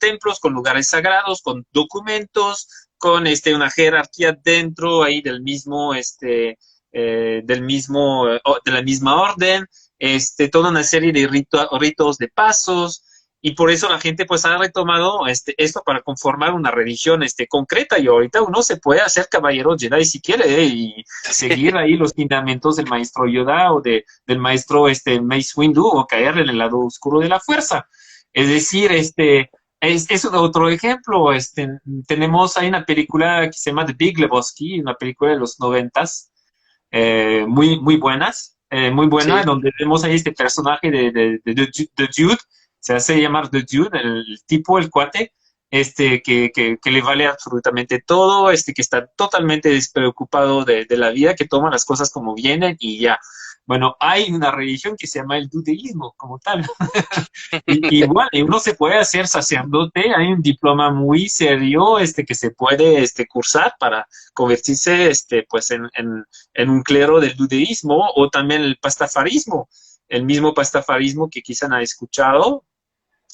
templos, con lugares sagrados, con documentos, con una jerarquía dentro ahí de la misma orden, toda una serie de ritos de pasos, y por eso la gente pues ha retomado esto para conformar una religión concreta, y ahorita uno se puede hacer caballero Jedi si quiere, y seguir ahí los lineamientos del maestro Yoda o del maestro Mace Windu, o caer en el lado oscuro de la fuerza. Es decir, es otro ejemplo. Tenemos ahí una película que se llama The Big Lebowski, una película de los 90s, muy buenas, muy buena, Sí, donde vemos ahí este personaje de Jude, se hace llamar The Dude, el tipo, el cuate, que le vale absolutamente todo, que está totalmente despreocupado de la vida, que toma las cosas como vienen y ya. Bueno, hay una religión que se llama el dudeísmo como tal. Igual, uno se puede hacer sacerdote, hay un diploma muy serio que se puede cursar para convertirse pues en un clero del dudeísmo, o también el pastafarismo, el mismo pastafarismo que quizás han escuchado,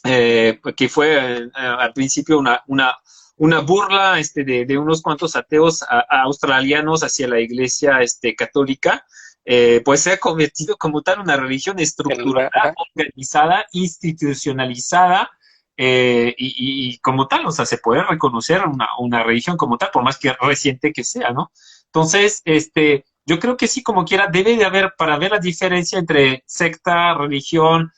que fue al principio una burla de unos cuantos ateos australianos hacia la iglesia católica, pues se ha convertido como tal una religión estructurada, ajá. organizada, institucionalizada, y como tal, o sea, se puede reconocer una religión como tal, por más que reciente que sea, ¿no? Entonces, yo creo que sí, como quiera, debe de haber, para ver la diferencia entre secta, religión,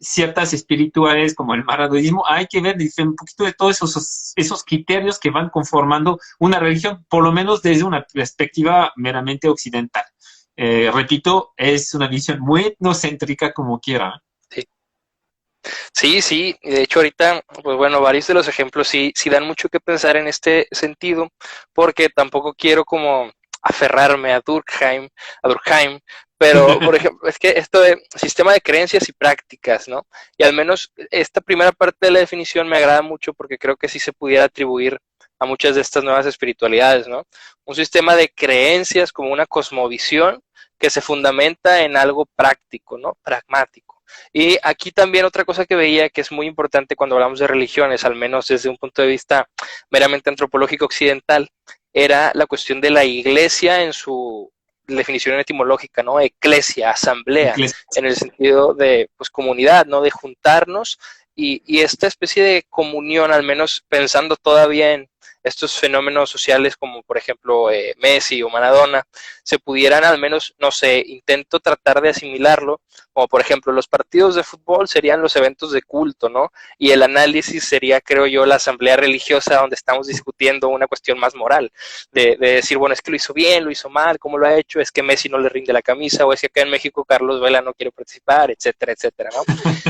ciertas espirituales como el maradonismo, hay que ver un poquito de todos esos criterios que van conformando una religión, por lo menos desde una perspectiva meramente occidental. Repito, es una visión muy etnocéntrica como quiera. Sí. Sí, sí, y de hecho ahorita, pues bueno, varios de los ejemplos sí dan mucho que pensar en este sentido, porque tampoco quiero como aferrarme a Durkheim, pero por ejemplo, es que esto de sistema de creencias y prácticas, ¿no? Y al menos esta primera parte de la definición me agrada mucho porque creo que sí se pudiera atribuir a muchas de estas nuevas espiritualidades, ¿no? Un sistema de creencias como una cosmovisión que se fundamenta en algo práctico, ¿no? Pragmático. Y aquí también otra cosa que veía que es muy importante cuando hablamos de religiones, al menos desde un punto de vista meramente antropológico occidental, era la cuestión de la iglesia en su definición etimológica, ¿no? Eclesia, asamblea, en el sentido de pues comunidad, ¿no? De juntarnos y esta especie de comunión, al menos pensando todavía en estos fenómenos sociales como por ejemplo Messi o Maradona, se pudieran al menos, no sé, intento tratar de asimilarlo, como por ejemplo los partidos de fútbol serían los eventos de culto, ¿no? Y el análisis sería, creo yo, la asamblea religiosa donde estamos discutiendo una cuestión más moral, de decir, bueno, es que lo hizo bien, lo hizo mal, ¿cómo lo ha hecho? Es que Messi no le rinde la camisa, o es que acá en México Carlos Vela no quiere participar, etcétera, etcétera, ¿no?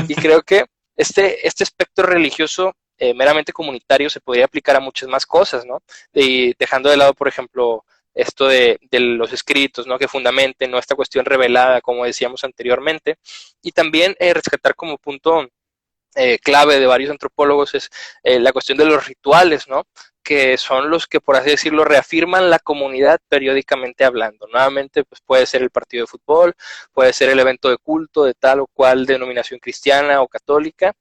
Y creo que este aspecto religioso meramente comunitario se podría aplicar a muchas más cosas, ¿no? Y dejando de lado, por ejemplo, esto de los escritos, ¿no? Que fundamenten, ¿no? Esta cuestión revelada, como decíamos anteriormente, y también rescatar como punto clave de varios antropólogos es la cuestión de los rituales, ¿no? Que son los que, por así decirlo, reafirman la comunidad periódicamente hablando. Nuevamente, pues puede ser el partido de fútbol, puede ser el evento de culto de tal o cual denominación cristiana o católica,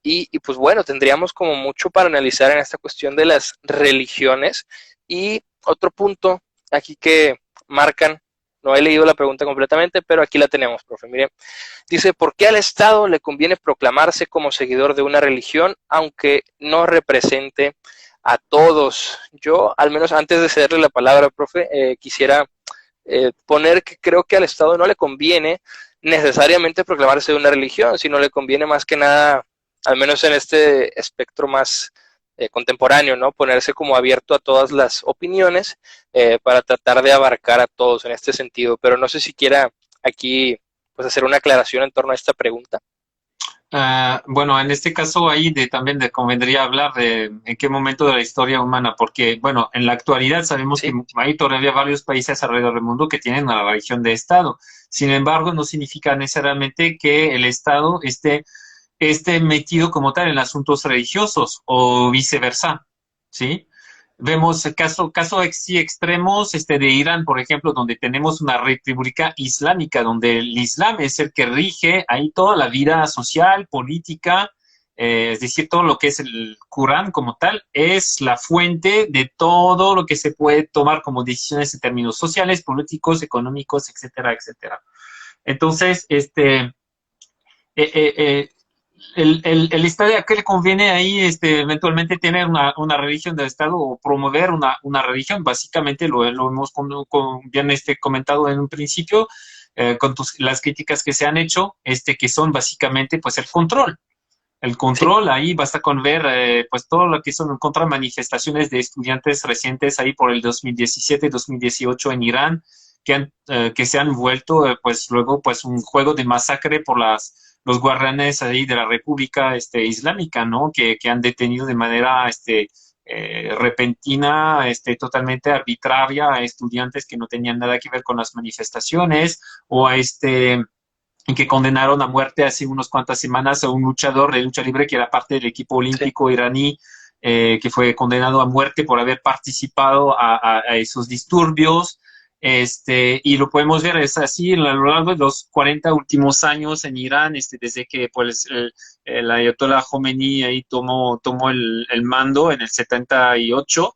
y pues bueno, tendríamos como mucho para analizar en esta cuestión de las religiones. Y otro punto aquí que marcan, no he leído la pregunta completamente, pero aquí la tenemos, profe. Mire, dice, ¿por qué al Estado le conviene proclamarse como seguidor de una religión aunque no represente a todos? Yo, al menos antes de cederle la palabra, profe, quisiera poner que creo que al Estado no le conviene necesariamente proclamarse de una religión, sino le conviene más que nada, al menos en este espectro más contemporáneo, ¿no? Ponerse como abierto a todas las opiniones para tratar de abarcar a todos en este sentido. Pero no sé si quiera aquí pues hacer una aclaración en torno a esta pregunta. Bueno, en este caso ahí también convendría hablar de en qué momento de la historia humana, porque, bueno, en la actualidad sabemos que Sí, hay todavía varios países alrededor del mundo que tienen una religión de Estado. Sin embargo, no significa necesariamente que el Estado esté metido como tal en asuntos religiosos o viceversa, ¿sí? Vemos sí extremos de Irán, por ejemplo, donde tenemos una república islámica, donde el Islam es el que rige ahí toda la vida social, política, es decir, todo lo que es el Corán como tal, es la fuente de todo lo que se puede tomar como decisiones en términos sociales, políticos, económicos, etcétera, etcétera. Entonces, eh, eh, eh, el Estado, ¿a qué le conviene ahí eventualmente tener una religión del Estado o promover una religión? Básicamente lo hemos bien comentado en un principio, con las críticas que se han hecho, que son básicamente pues el control. El sí, control, ahí basta con ver pues todo lo que son contra manifestaciones de estudiantes recientes ahí por el 2017-2018 en Irán, que se han vuelto pues luego pues un juego de masacre por los guardianes ahí de la República Islámica, ¿no? Que han detenido de manera repentina, totalmente arbitraria a estudiantes que no tenían nada que ver con las manifestaciones o a y que condenaron a muerte hace unas cuantas semanas a un luchador de lucha libre que era parte del equipo sí. olímpico iraní, que fue condenado a muerte por haber participado a esos disturbios. Y lo podemos ver, es así a lo largo de los 40 últimos años en Irán, desde que pues, el Ayatollah Khomeini ahí tomó el mando en el 78,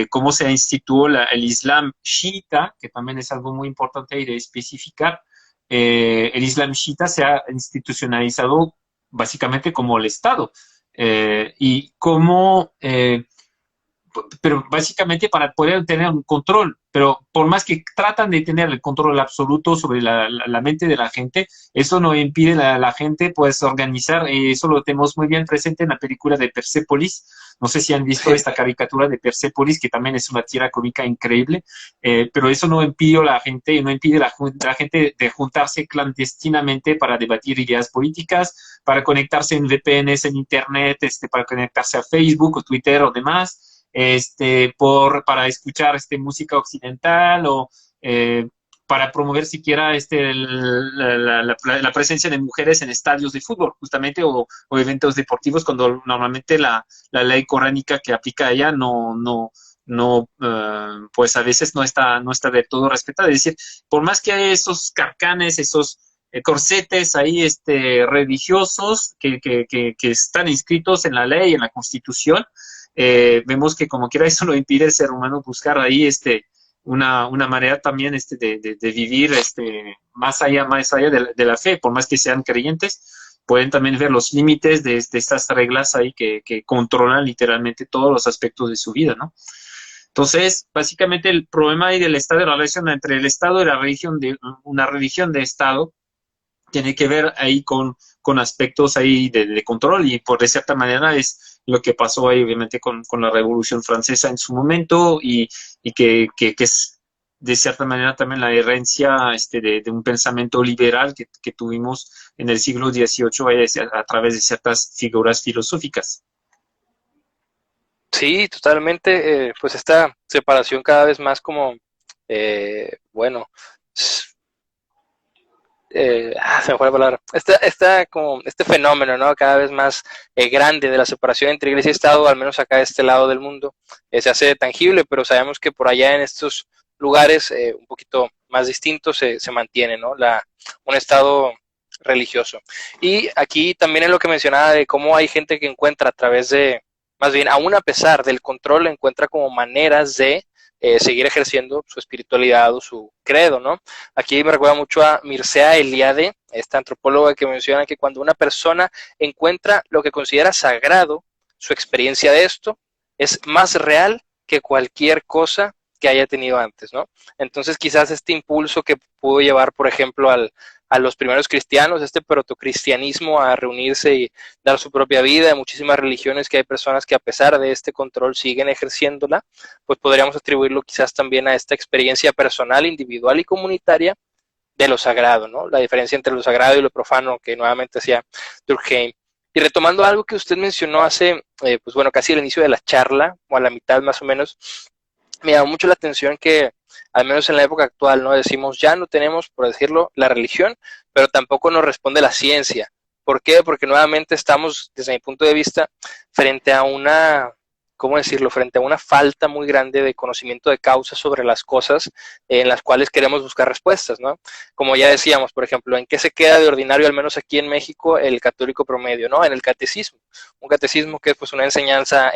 cómo se instituyó el Islam chiita, que también es algo muy importante de especificar. El Islam chiita se ha institucionalizado básicamente como el Estado. Y como pero básicamente para poder tener un control, pero por más que tratan de tener el control absoluto sobre la mente de la gente, eso no impide a la gente pues organizar, eso lo tenemos muy bien presente en la película de Persepolis. No sé si han visto Sí, esta caricatura de Persepolis, que también es una tira cómica increíble, pero eso no impide a la gente, no impide a la gente de juntarse clandestinamente para debatir ideas políticas, para conectarse en VPNs en Internet, para conectarse a Facebook o Twitter o demás, para escuchar música occidental o para promover siquiera la presencia de mujeres en estadios de fútbol, justamente, o eventos deportivos, cuando normalmente la ley coránica que aplica a ella pues a veces no está del todo respetada. Es decir, por más que hay esos carcanes, esos corsetes ahí religiosos que están inscritos en la ley, en la Constitución, vemos que como quiera eso no impide al ser humano buscar ahí una manera también de vivir más allá de la fe, por más que sean creyentes, pueden también ver los límites de estas reglas ahí que controlan literalmente todos los aspectos de su vida, ¿no? Entonces, básicamente el problema ahí del Estado, de la relación entre el Estado y la religión, de una religión de Estado, tiene que ver ahí con aspectos ahí de control, y por de cierta manera es lo que pasó ahí obviamente con la Revolución Francesa en su momento, y que es de cierta manera también la herencia de un pensamiento liberal que tuvimos en el siglo XVIII a través de ciertas figuras filosóficas. sí, totalmente. Pues esta separación cada vez más como bueno, se me fue la palabra, como este fenómeno, ¿no? Cada vez más grande de la separación entre iglesia y Estado, al menos acá de este lado del mundo, se hace tangible, pero sabemos que por allá en estos lugares un poquito más distintos se mantiene, ¿no? Un Estado religioso. Y aquí también es lo que mencionaba de cómo hay gente que encuentra a través de, más bien, aún a pesar del control, encuentra como maneras de seguir ejerciendo su espiritualidad o su credo, ¿no? Aquí me recuerda mucho a Mircea Eliade, esta antropóloga que menciona que cuando una persona encuentra lo que considera sagrado, su experiencia de esto es más real que cualquier cosa que haya tenido antes, ¿no? Entonces quizás este impulso que pudo llevar, por ejemplo, a los primeros cristianos, este protocristianismo a reunirse y dar su propia vida, en muchísimas religiones que hay personas que a pesar de este control siguen ejerciéndola, pues podríamos atribuirlo quizás también a esta experiencia personal, individual y comunitaria de lo sagrado, ¿no? La diferencia entre lo sagrado y lo profano, que nuevamente hacía Durkheim. Y retomando algo que usted mencionó hace, pues bueno, casi al inicio de la charla, o a la mitad más o menos, me llamó mucho la atención que, al menos en la época actual, ¿no? Decimos, ya no tenemos, por decirlo, la religión, pero tampoco nos responde la ciencia. ¿Por qué? Porque nuevamente estamos, desde mi punto de vista, frente a una, ¿cómo decirlo? Frente a una falta muy grande de conocimiento de causa sobre las cosas en las cuales queremos buscar respuestas, ¿no? Como ya decíamos, por ejemplo, ¿en qué se queda de ordinario, al menos aquí en México, el católico promedio, ¿no? En el catecismo. Un catecismo que es pues una enseñanza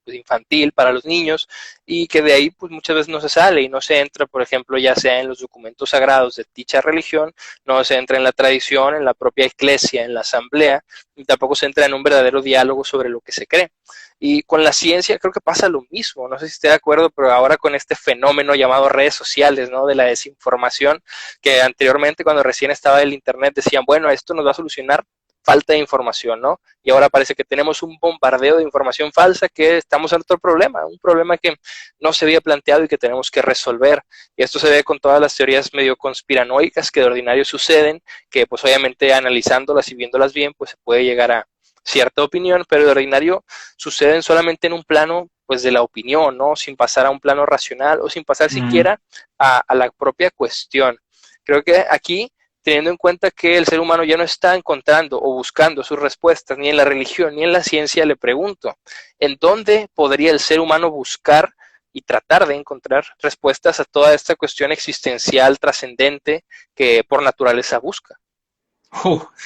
pues, infantil para los niños y que de ahí pues muchas veces no se sale y no se entra, por ejemplo, ya sea en los documentos sagrados de dicha religión, no se entra en la tradición, en la propia iglesia, en la asamblea, y tampoco se entra en un verdadero diálogo sobre lo que se cree. Y con la ciencia creo que pasa lo mismo, no sé si esté de acuerdo, pero ahora con este fenómeno llamado redes sociales, ¿no? De la desinformación, que anteriormente cuando recién estaba el internet decían, bueno, esto nos va a solucionar falta de información, ¿no? Y ahora parece que tenemos un bombardeo de información falsa que estamos en otro problema, un problema que no se había planteado y que tenemos que resolver. Y esto se ve con todas las teorías medio conspiranoicas que de ordinario suceden, que pues obviamente analizándolas y viéndolas bien, pues se puede llegar a cierta opinión, pero de ordinario suceden solamente en un plano pues de la opinión, ¿no? Sin pasar a un plano racional o sin pasar siquiera a la propia cuestión. Creo que aquí teniendo en cuenta que el ser humano ya no está encontrando o buscando sus respuestas ni en la religión ni en la ciencia, le pregunto, ¿en dónde podría el ser humano buscar y tratar de encontrar respuestas a toda esta cuestión existencial trascendente que por naturaleza busca?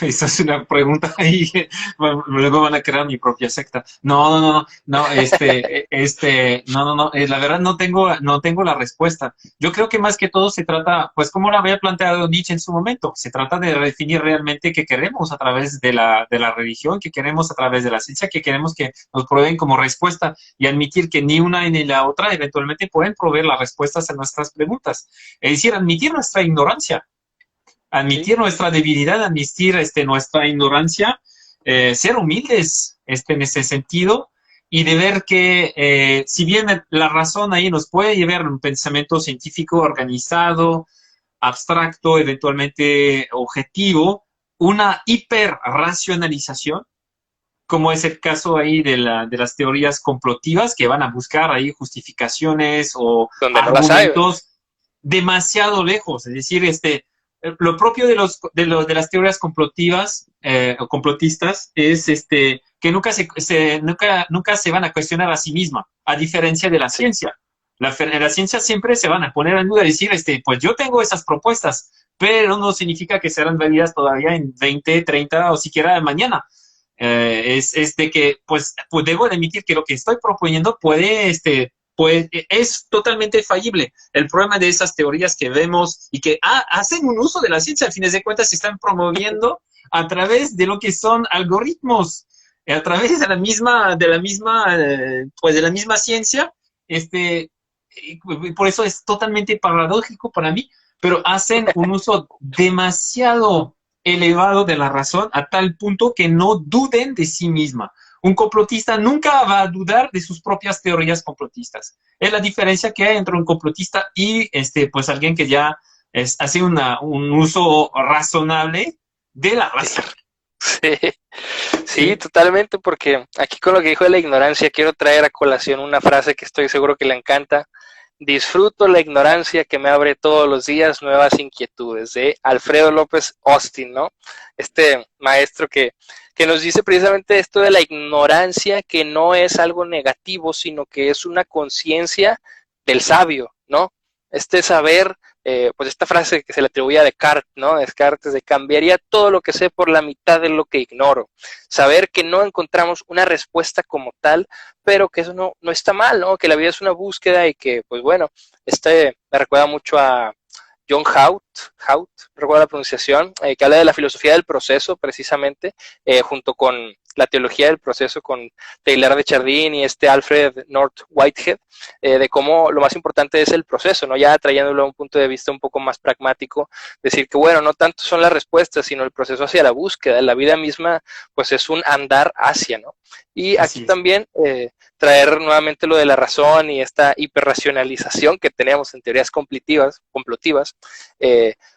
Esa es una pregunta ahí. Luego van a crear mi propia secta. No, la verdad no tengo la respuesta. Yo creo que más que todo se trata, pues como lo había planteado Nietzsche en su momento, se trata de definir realmente qué queremos a través de la religión, qué queremos a través de la ciencia, qué queremos que nos proveen como respuesta y admitir que ni una ni la otra eventualmente pueden proveer las respuestas a nuestras preguntas. Es decir, admitir nuestra ignorancia, Sí, admitir nuestra debilidad, admitir nuestra ignorancia, ser humildes en ese sentido y de ver que si bien la razón ahí nos puede llevar a un pensamiento científico organizado, abstracto, eventualmente objetivo, una hiperracionalización, como es el caso ahí de las teorías complotivas que van a buscar ahí justificaciones o donde no las hay, ¿verdad? argumentos demasiado lejos, es decir, lo propio de las teorías complotivas o complotistas es que nunca se van a cuestionar a sí misma, a diferencia de la Sí, ciencia. La ciencia siempre se van a poner en duda y decir, pues yo tengo esas propuestas, pero no significa que serán válidas todavía en 20, 30 o siquiera mañana. Es de que, pues debo admitir que lo que estoy proponiendo pues es totalmente fallible. El problema de esas teorías que vemos y que hacen un uso de la ciencia, al fin de cuentas, se están promoviendo a través de lo que son algoritmos, a través de la misma ciencia, por eso es totalmente paradójico para mí, pero hacen un uso demasiado elevado de la razón a tal punto que no duden de sí misma. Un complotista nunca va a dudar de sus propias teorías complotistas. Es la diferencia que hay entre un complotista y pues alguien que ya hace un uso razonable de la sí, razón. sí, sí, Sí. totalmente, porque aquí con lo que dijo de la ignorancia quiero traer a colación una frase que estoy seguro que le encanta, Disfruto la ignorancia que me abre todos los días nuevas inquietudes, de Alfredo López Austin, ¿no? Este maestro que nos dice precisamente esto de la ignorancia, que no es algo negativo, sino que es una conciencia del sabio, ¿no? Este saber, pues esta frase que se le atribuye a Descartes, ¿no? Descartes, de cambiaría todo lo que sé por la mitad de lo que ignoro. Saber que no encontramos una respuesta como tal, pero que eso no está mal, ¿no? Que la vida es una búsqueda y que, pues bueno, me recuerda mucho a John Haut, recuerdo la pronunciación, que habla de la filosofía del proceso, precisamente, junto con la teología del proceso, con Taylor de Chardin y Alfred North Whitehead, de cómo lo más importante es el proceso, ¿no? Ya trayéndolo a un punto de vista un poco más pragmático, decir que, bueno, no tanto son las respuestas, sino el proceso hacia la búsqueda. La vida misma, pues es un andar hacia, ¿no? Y aquí también traer nuevamente lo de la razón y esta hiperracionalización que tenemos en teorías complotivas,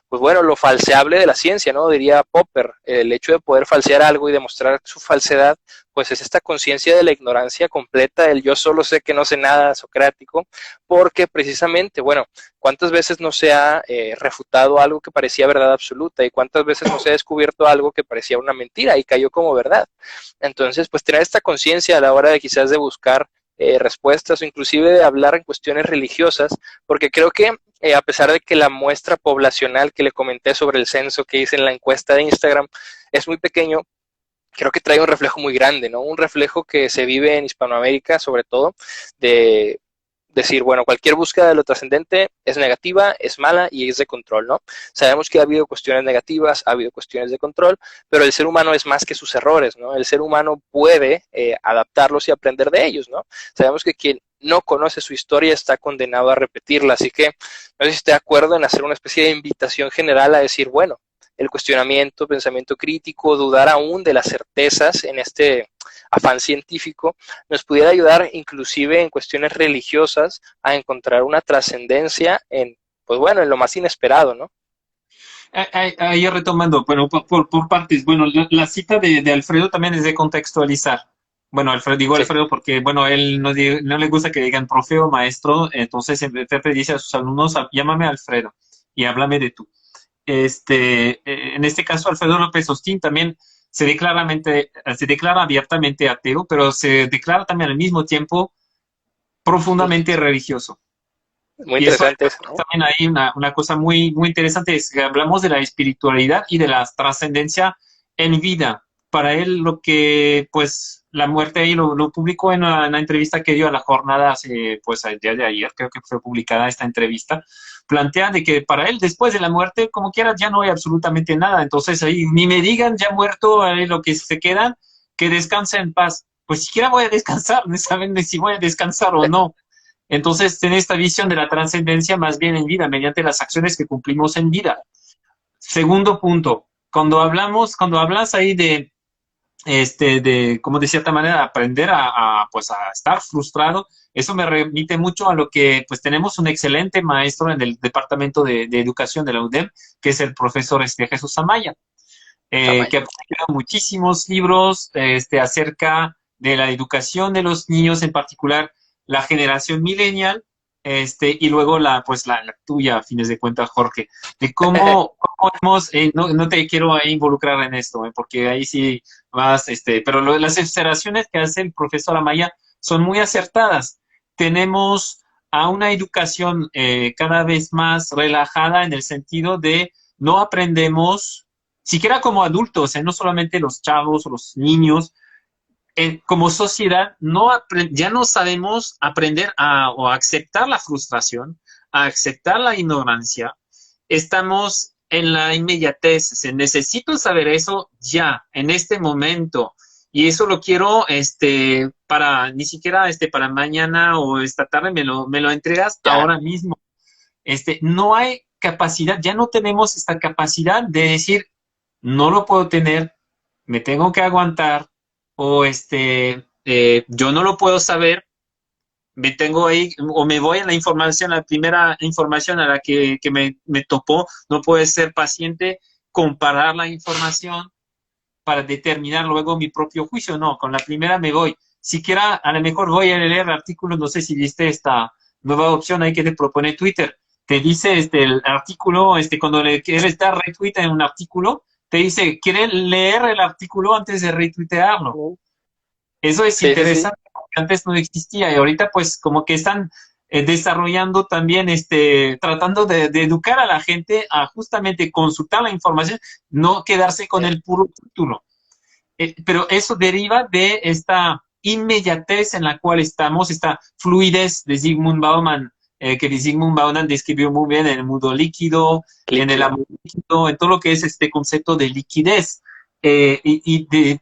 pues bueno, lo falseable de la ciencia, ¿no? Diría Popper, el hecho de poder falsear algo y demostrar su falsedad, pues es esta conciencia de la ignorancia completa, el yo solo sé que no sé nada socrático, porque precisamente, bueno, ¿cuántas veces no se ha refutado algo que parecía verdad absoluta y cuántas veces no se ha descubierto algo que parecía una mentira y cayó como verdad? Entonces, pues tener esta conciencia a la hora de quizás de buscar respuestas o inclusive de hablar en cuestiones religiosas, porque creo que a pesar de que la muestra poblacional que le comenté sobre el censo que hice en la encuesta de Instagram es muy pequeño, creo que trae un reflejo muy grande, ¿no? Un reflejo que se vive en Hispanoamérica, sobre todo, de decir, bueno, cualquier búsqueda de lo trascendente es negativa, es mala y es de control, ¿no? Sabemos que ha habido cuestiones negativas, ha habido cuestiones de control, pero el ser humano es más que sus errores, ¿no? El ser humano puede adaptarlos y aprender de ellos, ¿no? Sabemos que quien no conoce su historia está condenado a repetirla, así que no sé si estoy de acuerdo en hacer una especie de invitación general a decir, bueno, el cuestionamiento, pensamiento crítico, dudar aún de las certezas en este afán científico, nos pudiera ayudar inclusive en cuestiones religiosas a encontrar una trascendencia en, pues bueno, en lo más inesperado, ¿no? Ahí retomando, bueno, por partes. Bueno, la cita de Alfredo también es de contextualizar. Bueno, digo Sí. Alfredo porque, bueno, él no le gusta que digan profe o maestro, entonces siempre dice a sus alumnos, llámame Alfredo y háblame de tú. En este caso, Alfredo López Austin también se declara abiertamente ateo, pero se declara también al mismo tiempo profundamente religioso. Muy Y eso interesante eso, ¿no? también hay una cosa muy, muy interesante, es que hablamos de la espiritualidad y de la trascendencia en vida. Para él lo que, pues, la muerte ahí lo publicó en una entrevista que dio a La Jornada hace, pues, el día de ayer, creo que fue publicada esta entrevista, plantea de que para él, después de la muerte, como quiera, ya no hay absolutamente nada. Entonces ahí, ni me digan ya muerto, lo que se quedan, que descanse en paz. Pues siquiera voy a descansar, no saben si voy a descansar o no. Entonces, tiene esta visión de la trascendencia más bien en vida, mediante las acciones que cumplimos en vida. Segundo punto, cuando hablas ahí como de cierta manera, aprender pues a estar frustrado, eso me remite mucho a lo que, pues tenemos un excelente maestro en el Departamento de Educación de la UDEM, que es el profesor Jesús Amaya, que ha publicado muchísimos libros acerca de la educación de los niños, en particular la generación millennial, y luego pues la tuya, a fines de cuentas, Jorge, de cómo hemos, no te quiero involucrar en esto, porque ahí sí vas, pero las observaciones que hace el profesor Amaya son muy acertadas. Tenemos a una educación cada vez más relajada en el sentido de no aprendemos siquiera como adultos, no solamente los chavos o los niños, como sociedad ya no sabemos aprender o aceptar la frustración, a aceptar la ignorancia. Estamos en la inmediatez. Necesito saber eso ya, en este momento. Y eso lo quiero, para, ni siquiera, para mañana o esta tarde me lo entregas Ya. ahora mismo. No hay capacidad, ya no tenemos esta capacidad de decir, no lo puedo tener, me tengo que aguantar, o yo no lo puedo saber, me tengo ahí, o me voy a la información, la primera información a la que me topó, no puede ser paciente, comparar la información para determinar luego mi propio juicio, no, con la primera me voy. Siquiera a lo mejor voy a leer artículos, no sé si viste nueva opción ahí que te propone Twitter. Te dice el artículo, cuando le quieres dar retweet en un artículo, te dice, ¿quieres leer el artículo antes de retuitearlo? Eso es Sí, sí, sí. interesante, porque antes no existía y ahorita pues como que están desarrollando también, tratando de educar a la gente a justamente consultar la información, no quedarse con el puro título. Pero eso deriva de esta inmediatez en la cual estamos, esta fluidez de Zygmunt Bauman, que Zygmunt Bauman describió muy bien en el mundo líquido, en el Líquido. amor líquido, en todo lo que es este concepto de liquidez.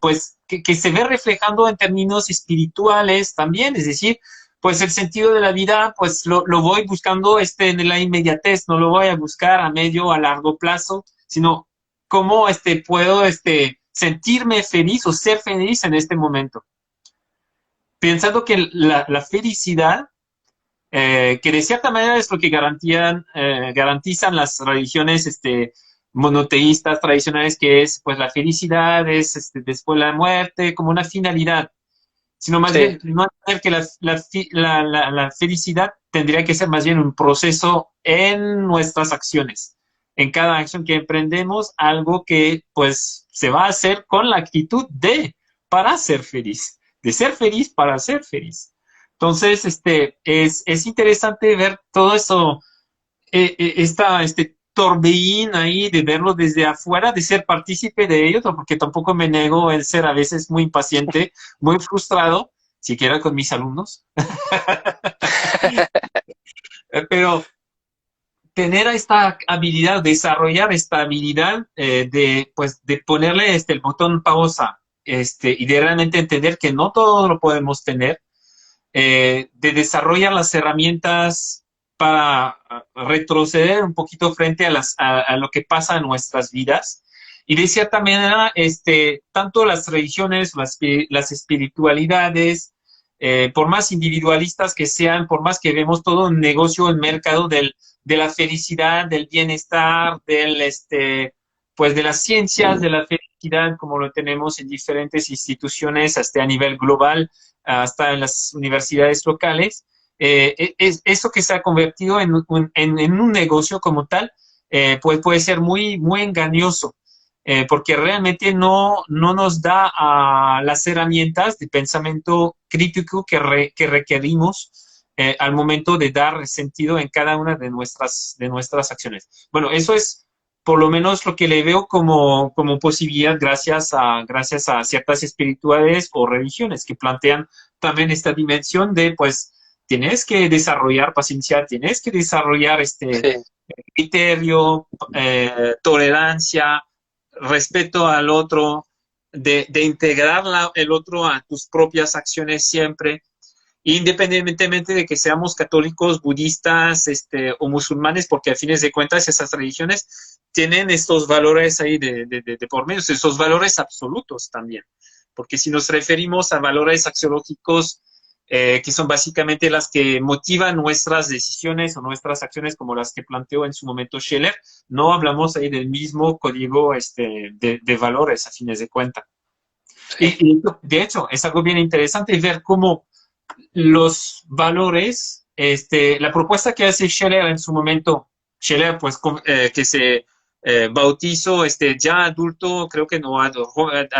Pues que se ve reflejando en términos espirituales también, es decir, pues el sentido de la vida, pues lo voy buscando en la inmediatez, no lo voy a buscar a medio, a largo plazo, sino cómo puedo sentirme feliz o ser feliz en este momento. Pensando que la felicidad, que de cierta manera es lo que garantizan las religiones monoteístas tradicionales, que es pues la felicidad es después de la muerte, como una finalidad, sino más Sí. bien no entender que la felicidad tendría que ser más bien un proceso en nuestras acciones. En cada acción que emprendemos, algo que pues se va a hacer con la actitud de para ser feliz, de ser feliz para ser feliz. Entonces, es interesante ver todo eso, este torbellín ahí, de verlo desde afuera, de ser partícipe de ello, porque tampoco me nego el ser a veces muy impaciente, muy frustrado, siquiera con mis alumnos, pero tener esta habilidad, desarrollar esta habilidad pues, de ponerle el botón pausa y de realmente entender que no todo lo podemos tener, de desarrollar las herramientas para retroceder un poquito frente a lo que pasa en nuestras vidas. Y de cierta manera, tanto las religiones, las espiritualidades, por más individualistas que sean, por más que vemos todo un negocio, el mercado de la felicidad, del bienestar, pues de las ciencias de la felicidad, como lo tenemos en diferentes instituciones, hasta a nivel global, hasta en las universidades locales, es eso que se ha convertido en un negocio como tal, pues puede ser muy, muy engañoso, porque realmente no nos da las herramientas de pensamiento crítico que requerimos al momento de dar sentido en cada una de nuestras acciones. Bueno, eso es por lo menos lo que le veo como posibilidad gracias a ciertas espiritualidades o religiones que plantean también esta dimensión de, pues, tienes que desarrollar paciencia, tienes que desarrollar Sí. criterio, tolerancia, respeto al otro, de integrar el otro a tus propias acciones siempre, independientemente de que seamos católicos, budistas, o musulmanes, porque a fines de cuentas esas religiones tienen estos valores ahí de por medio, estos valores absolutos también. Porque si nos referimos a valores axiológicos, que son básicamente las que motivan nuestras decisiones o nuestras acciones, como las que planteó en su momento Scheller, no hablamos ahí del mismo código de valores a fines de cuentas. Sí. Y de hecho, es algo bien interesante ver cómo los valores, la propuesta que hace Scheller en su momento, Scheller, pues, que se bautizó ya adulto, creo que no, a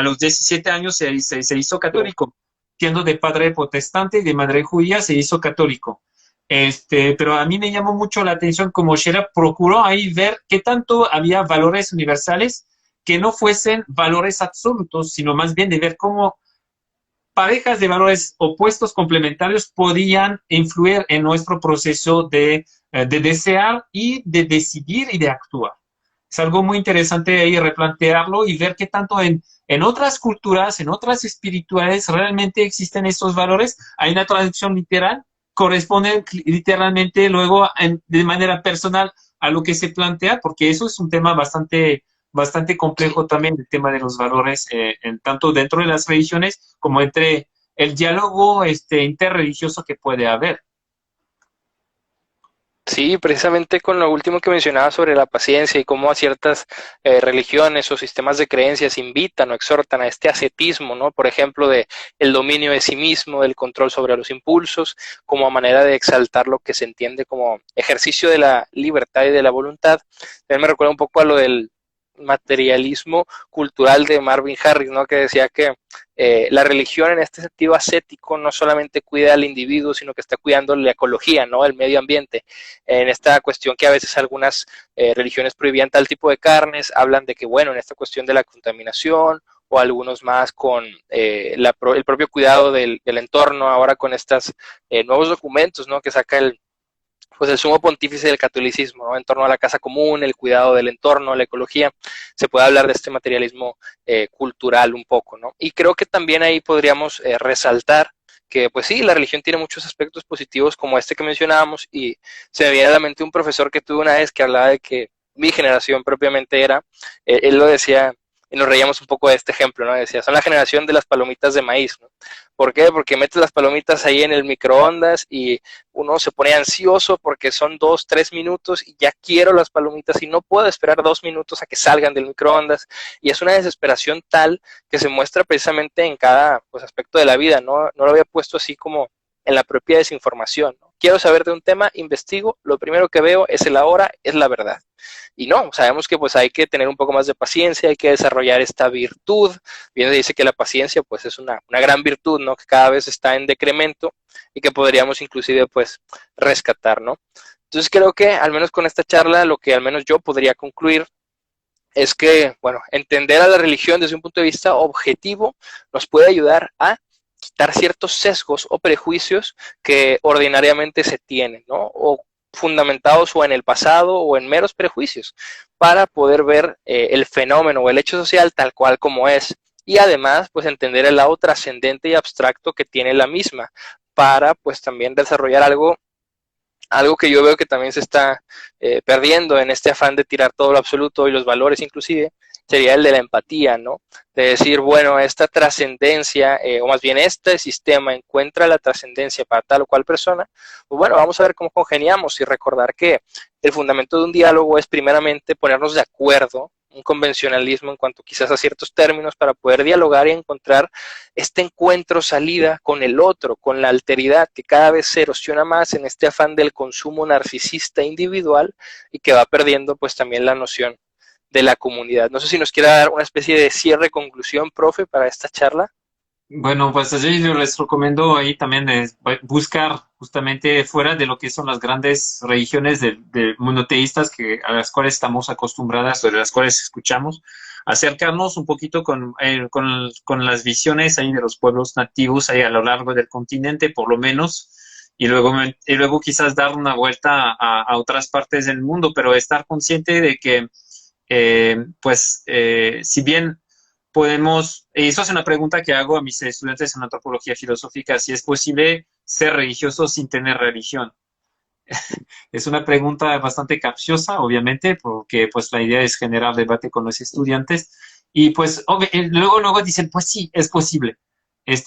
los 17 años se hizo católico, siendo de padre protestante y de madre judía, se hizo católico. Pero a mí me llamó mucho la atención como Scheller procuró ahí ver qué tanto había valores universales que no fuesen valores absolutos, sino más bien de ver cómo parejas de valores opuestos complementarios podían influir en nuestro proceso de desear y de decidir y de actuar. Es algo muy interesante ahí replantearlo y ver qué tanto en otras culturas, en otras espirituales, realmente existen estos valores. Hay una traducción literal, corresponde literalmente luego de manera personal a lo que se plantea, porque eso es un tema bastante complejo también, el tema de los valores, tanto dentro de las religiones como entre el diálogo interreligioso que puede haber. Sí, precisamente con lo último que mencionaba sobre la paciencia y cómo a ciertas religiones o sistemas de creencias invitan o exhortan a este ascetismo, ¿no? Por ejemplo, de el dominio de sí mismo, del control sobre los impulsos, como a manera de exaltar lo que se entiende como ejercicio de la libertad y de la voluntad. También me recuerda un poco a lo del materialismo cultural de Marvin Harris, ¿no? Que decía que la religión en este sentido ascético no solamente cuida al individuo, sino que está cuidando la ecología, ¿no? El medio ambiente. En esta cuestión que a veces algunas religiones prohibían tal tipo de carnes, hablan de que, bueno, en esta cuestión de la contaminación o algunos más con el propio cuidado del entorno, ahora con estos nuevos documentos, ¿no? Que saca pues el sumo pontífice del catolicismo, ¿no? En torno a la casa común, el cuidado del entorno, la ecología, se puede hablar de este materialismo cultural un poco, ¿no? Y creo que también ahí podríamos resaltar que, pues sí, la religión tiene muchos aspectos positivos como este que mencionábamos, y se me viene a la mente un profesor que tuve una vez que hablaba de que mi generación propiamente era, él lo decía, y nos reíamos un poco de este ejemplo, ¿no? Decía, son la generación de las palomitas de maíz, ¿no? ¿Por qué? Porque metes las palomitas ahí en el microondas y uno se pone ansioso porque son 2, 3 minutos y ya quiero las palomitas y no puedo esperar 2 minutos a que salgan del microondas, y es una desesperación tal que se muestra precisamente en cada pues, aspecto de la vida, ¿no? No lo había puesto así como en la propia desinformación, ¿no? Quiero saber de un tema, investigo, lo primero que veo es el ahora, es la verdad. Y no, sabemos que pues hay que tener un poco más de paciencia, hay que desarrollar esta virtud. Bien se dice que la paciencia pues es una gran virtud, ¿no? Que cada vez está en decremento y que podríamos inclusive pues rescatar, ¿no? Entonces creo que al menos con esta charla lo que al menos yo podría concluir es que, bueno, entender a la religión desde un punto de vista objetivo nos puede ayudar a quitar ciertos sesgos o prejuicios que ordinariamente se tienen, ¿no? O fundamentados o en el pasado o en meros prejuicios, para poder ver el fenómeno o el hecho social tal cual como es. Y además, pues entender el lado trascendente y abstracto que tiene la misma, para pues también desarrollar algo que yo veo que también se está perdiendo en este afán de tirar todo lo absoluto y los valores inclusive, sería el de la empatía, ¿no? De decir, bueno, esta trascendencia, o más bien este sistema encuentra la trascendencia para tal o cual persona, pues bueno, vamos a ver cómo congeniamos y recordar que el fundamento de un diálogo es primeramente ponernos de acuerdo, un convencionalismo en cuanto quizás a ciertos términos para poder dialogar y encontrar este encuentro, salida con el otro, con la alteridad que cada vez se erosiona más en este afán del consumo narcisista individual y que va perdiendo pues también la noción de la comunidad. No sé si nos quiera dar una especie de cierre, conclusión, profe, para esta charla. Bueno, pues así yo les recomiendo ahí también buscar justamente fuera de lo que son las grandes religiones de monoteístas a las cuales estamos acostumbradas o de las cuales escuchamos, acercarnos un poquito con las visiones ahí de los pueblos nativos ahí a lo largo del continente, por lo menos, y luego quizás dar una vuelta a otras partes del mundo, pero estar consciente de que, si bien podemos, y eso es una pregunta que hago a mis estudiantes en antropología filosófica, si es posible ser religioso sin tener religión. Es una pregunta bastante capciosa, obviamente, porque pues la idea es generar debate con los estudiantes y pues luego dicen, pues sí, es posible,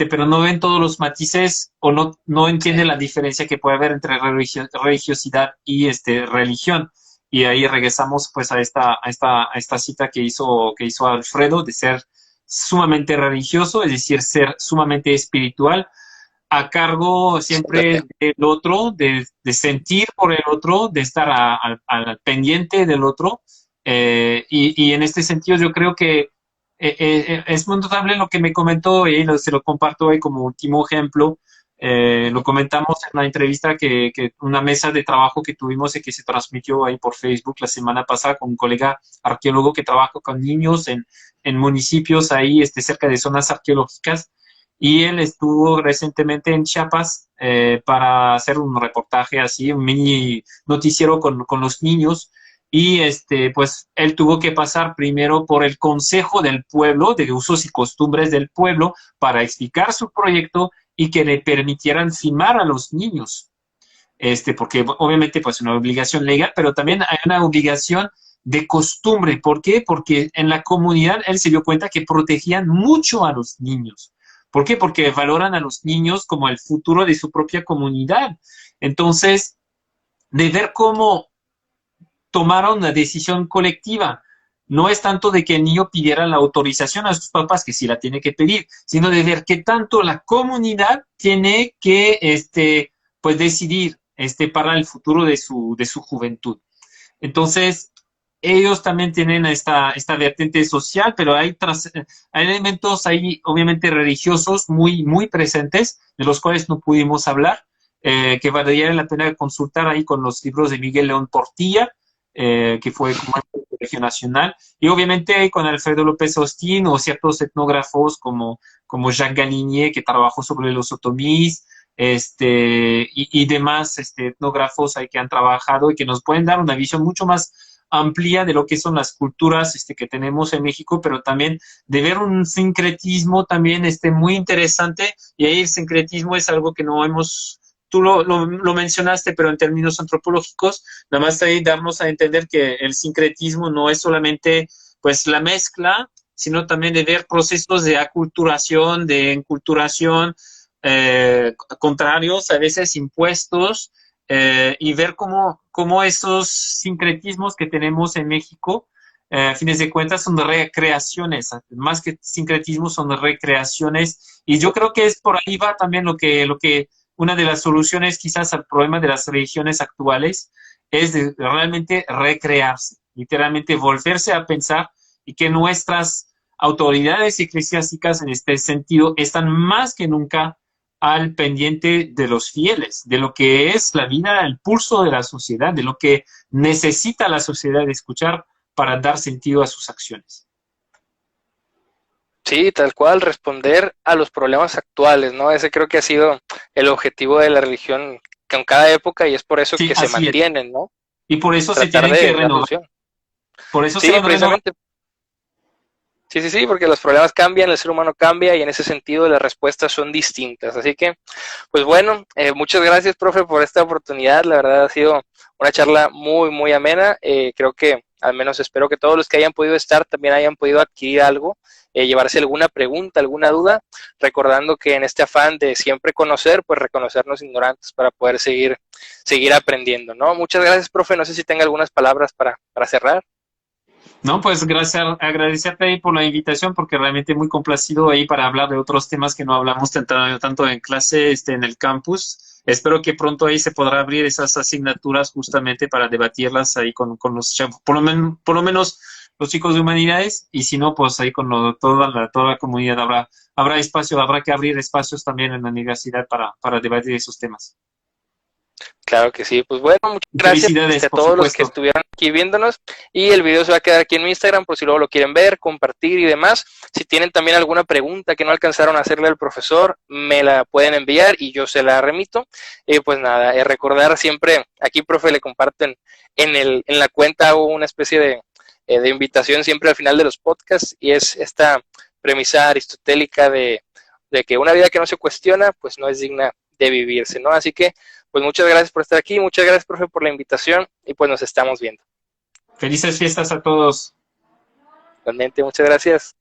pero no ven todos los matices o no entienden Sí. la diferencia que puede haber entre religiosidad y religión. Y ahí regresamos pues a esta cita que hizo Alfredo de ser sumamente religioso, es decir, ser sumamente espiritual, a cargo siempre del otro, de sentir por el otro, de estar al pendiente del otro. Y en este sentido yo creo que es muy notable lo que me comentó y se lo comparto hoy como último ejemplo. Lo comentamos en una entrevista una mesa de trabajo que tuvimos y que se transmitió ahí por Facebook la semana pasada con un colega arqueólogo que trabaja con niños en municipios ahí cerca de zonas arqueológicas, y él estuvo recientemente en Chiapas para hacer un reportaje así, un mini noticiero con los niños, y pues él tuvo que pasar primero por el Consejo del Pueblo, de Usos y Costumbres del Pueblo, para explicar su proyecto y que le permitieran filmar a los niños, porque obviamente pues una obligación legal, pero también hay una obligación de costumbre. ¿Por qué? Porque en la comunidad él se dio cuenta que protegían mucho a los niños. ¿Por qué? Porque valoran a los niños como el futuro de su propia comunidad. Entonces, de ver cómo tomaron una decisión colectiva. No es tanto de que el niño pidiera la autorización a sus papás, que sí la tiene que pedir, sino de ver qué tanto la comunidad tiene que pues decidir para el futuro de su juventud. Entonces, ellos también tienen esta vertiente social, pero hay elementos ahí, obviamente, religiosos muy presentes, de los cuales no pudimos hablar, que valdría la pena consultar ahí con los libros de Miguel León Portilla, que fue comandante del Colegio Nacional, y obviamente con Alfredo López Austin o ciertos etnógrafos como Jacques Galigné, que trabajó sobre los otomís, y demás etnógrafos ahí que han trabajado y que nos pueden dar una visión mucho más amplia de lo que son las culturas que tenemos en México, pero también de ver un sincretismo también muy interesante, y ahí el sincretismo es algo que no hemos, tú lo mencionaste, pero en términos antropológicos, nada más ahí darnos a entender que el sincretismo no es solamente pues la mezcla, sino también de ver procesos de aculturación, de enculturación, contrarios, a veces impuestos, y ver cómo esos sincretismos que tenemos en México, a fines de cuentas, son recreaciones, más que sincretismos, son recreaciones, y yo creo que es por ahí va también lo que una de las soluciones quizás al problema de las religiones actuales es de realmente recrearse, literalmente volverse a pensar, y que nuestras autoridades eclesiásticas en este sentido están más que nunca al pendiente de los fieles, de lo que es la vida, el pulso de la sociedad, de lo que necesita la sociedad de escuchar para dar sentido a sus acciones. Sí, tal cual, responder a los problemas actuales, ¿no? Ese creo que ha sido el objetivo de la religión con cada época y es por eso Sí, que se así es. mantienen, ¿no? Y por eso se Tratar tienen que de dar renovar. solución. Por eso se Sí, van renovando. precisamente. Sí, sí, sí, porque los problemas cambian, el ser humano cambia y en ese sentido las respuestas son distintas. Así que, pues bueno, muchas gracias, profe, por esta oportunidad. La verdad ha sido una charla muy amena. Creo que, al menos espero que todos los que hayan podido estar también hayan podido adquirir algo, llevarse alguna pregunta, alguna duda, recordando que en este afán de siempre conocer, pues reconocernos ignorantes para poder seguir aprendiendo, ¿no? Muchas gracias, profe. No sé si tenga algunas palabras para cerrar. No, pues gracias, agradecerte ahí por la invitación, porque realmente muy complacido ahí para hablar de otros temas que no hablamos tanto en clase, en el campus. Espero que pronto ahí se podrá abrir esas asignaturas justamente para debatirlas ahí con los chavos, por lo menos los chicos de humanidades, y si no, pues ahí con toda la comunidad habrá espacio, habrá que abrir espacios también en la universidad para debatir esos temas. Claro que sí, pues bueno, muchas gracias Felicidades, a por todos los que supuesto. estuvieron aquí viéndonos y el video se va a quedar aquí en mi Instagram por si luego lo quieren ver, compartir y demás. Si tienen también alguna pregunta que no alcanzaron a hacerle al profesor, me la pueden enviar y yo se la remito. Pues nada, recordar siempre, aquí profe le comparten en la cuenta, hago una especie de invitación siempre al final de los podcasts y es esta premisa aristotélica de que una vida que no se cuestiona, pues no es digna de vivirse, ¿no? Así que pues muchas gracias por estar aquí, muchas gracias, profe, por la invitación y pues nos estamos viendo. Felices fiestas a todos. Realmente, muchas gracias.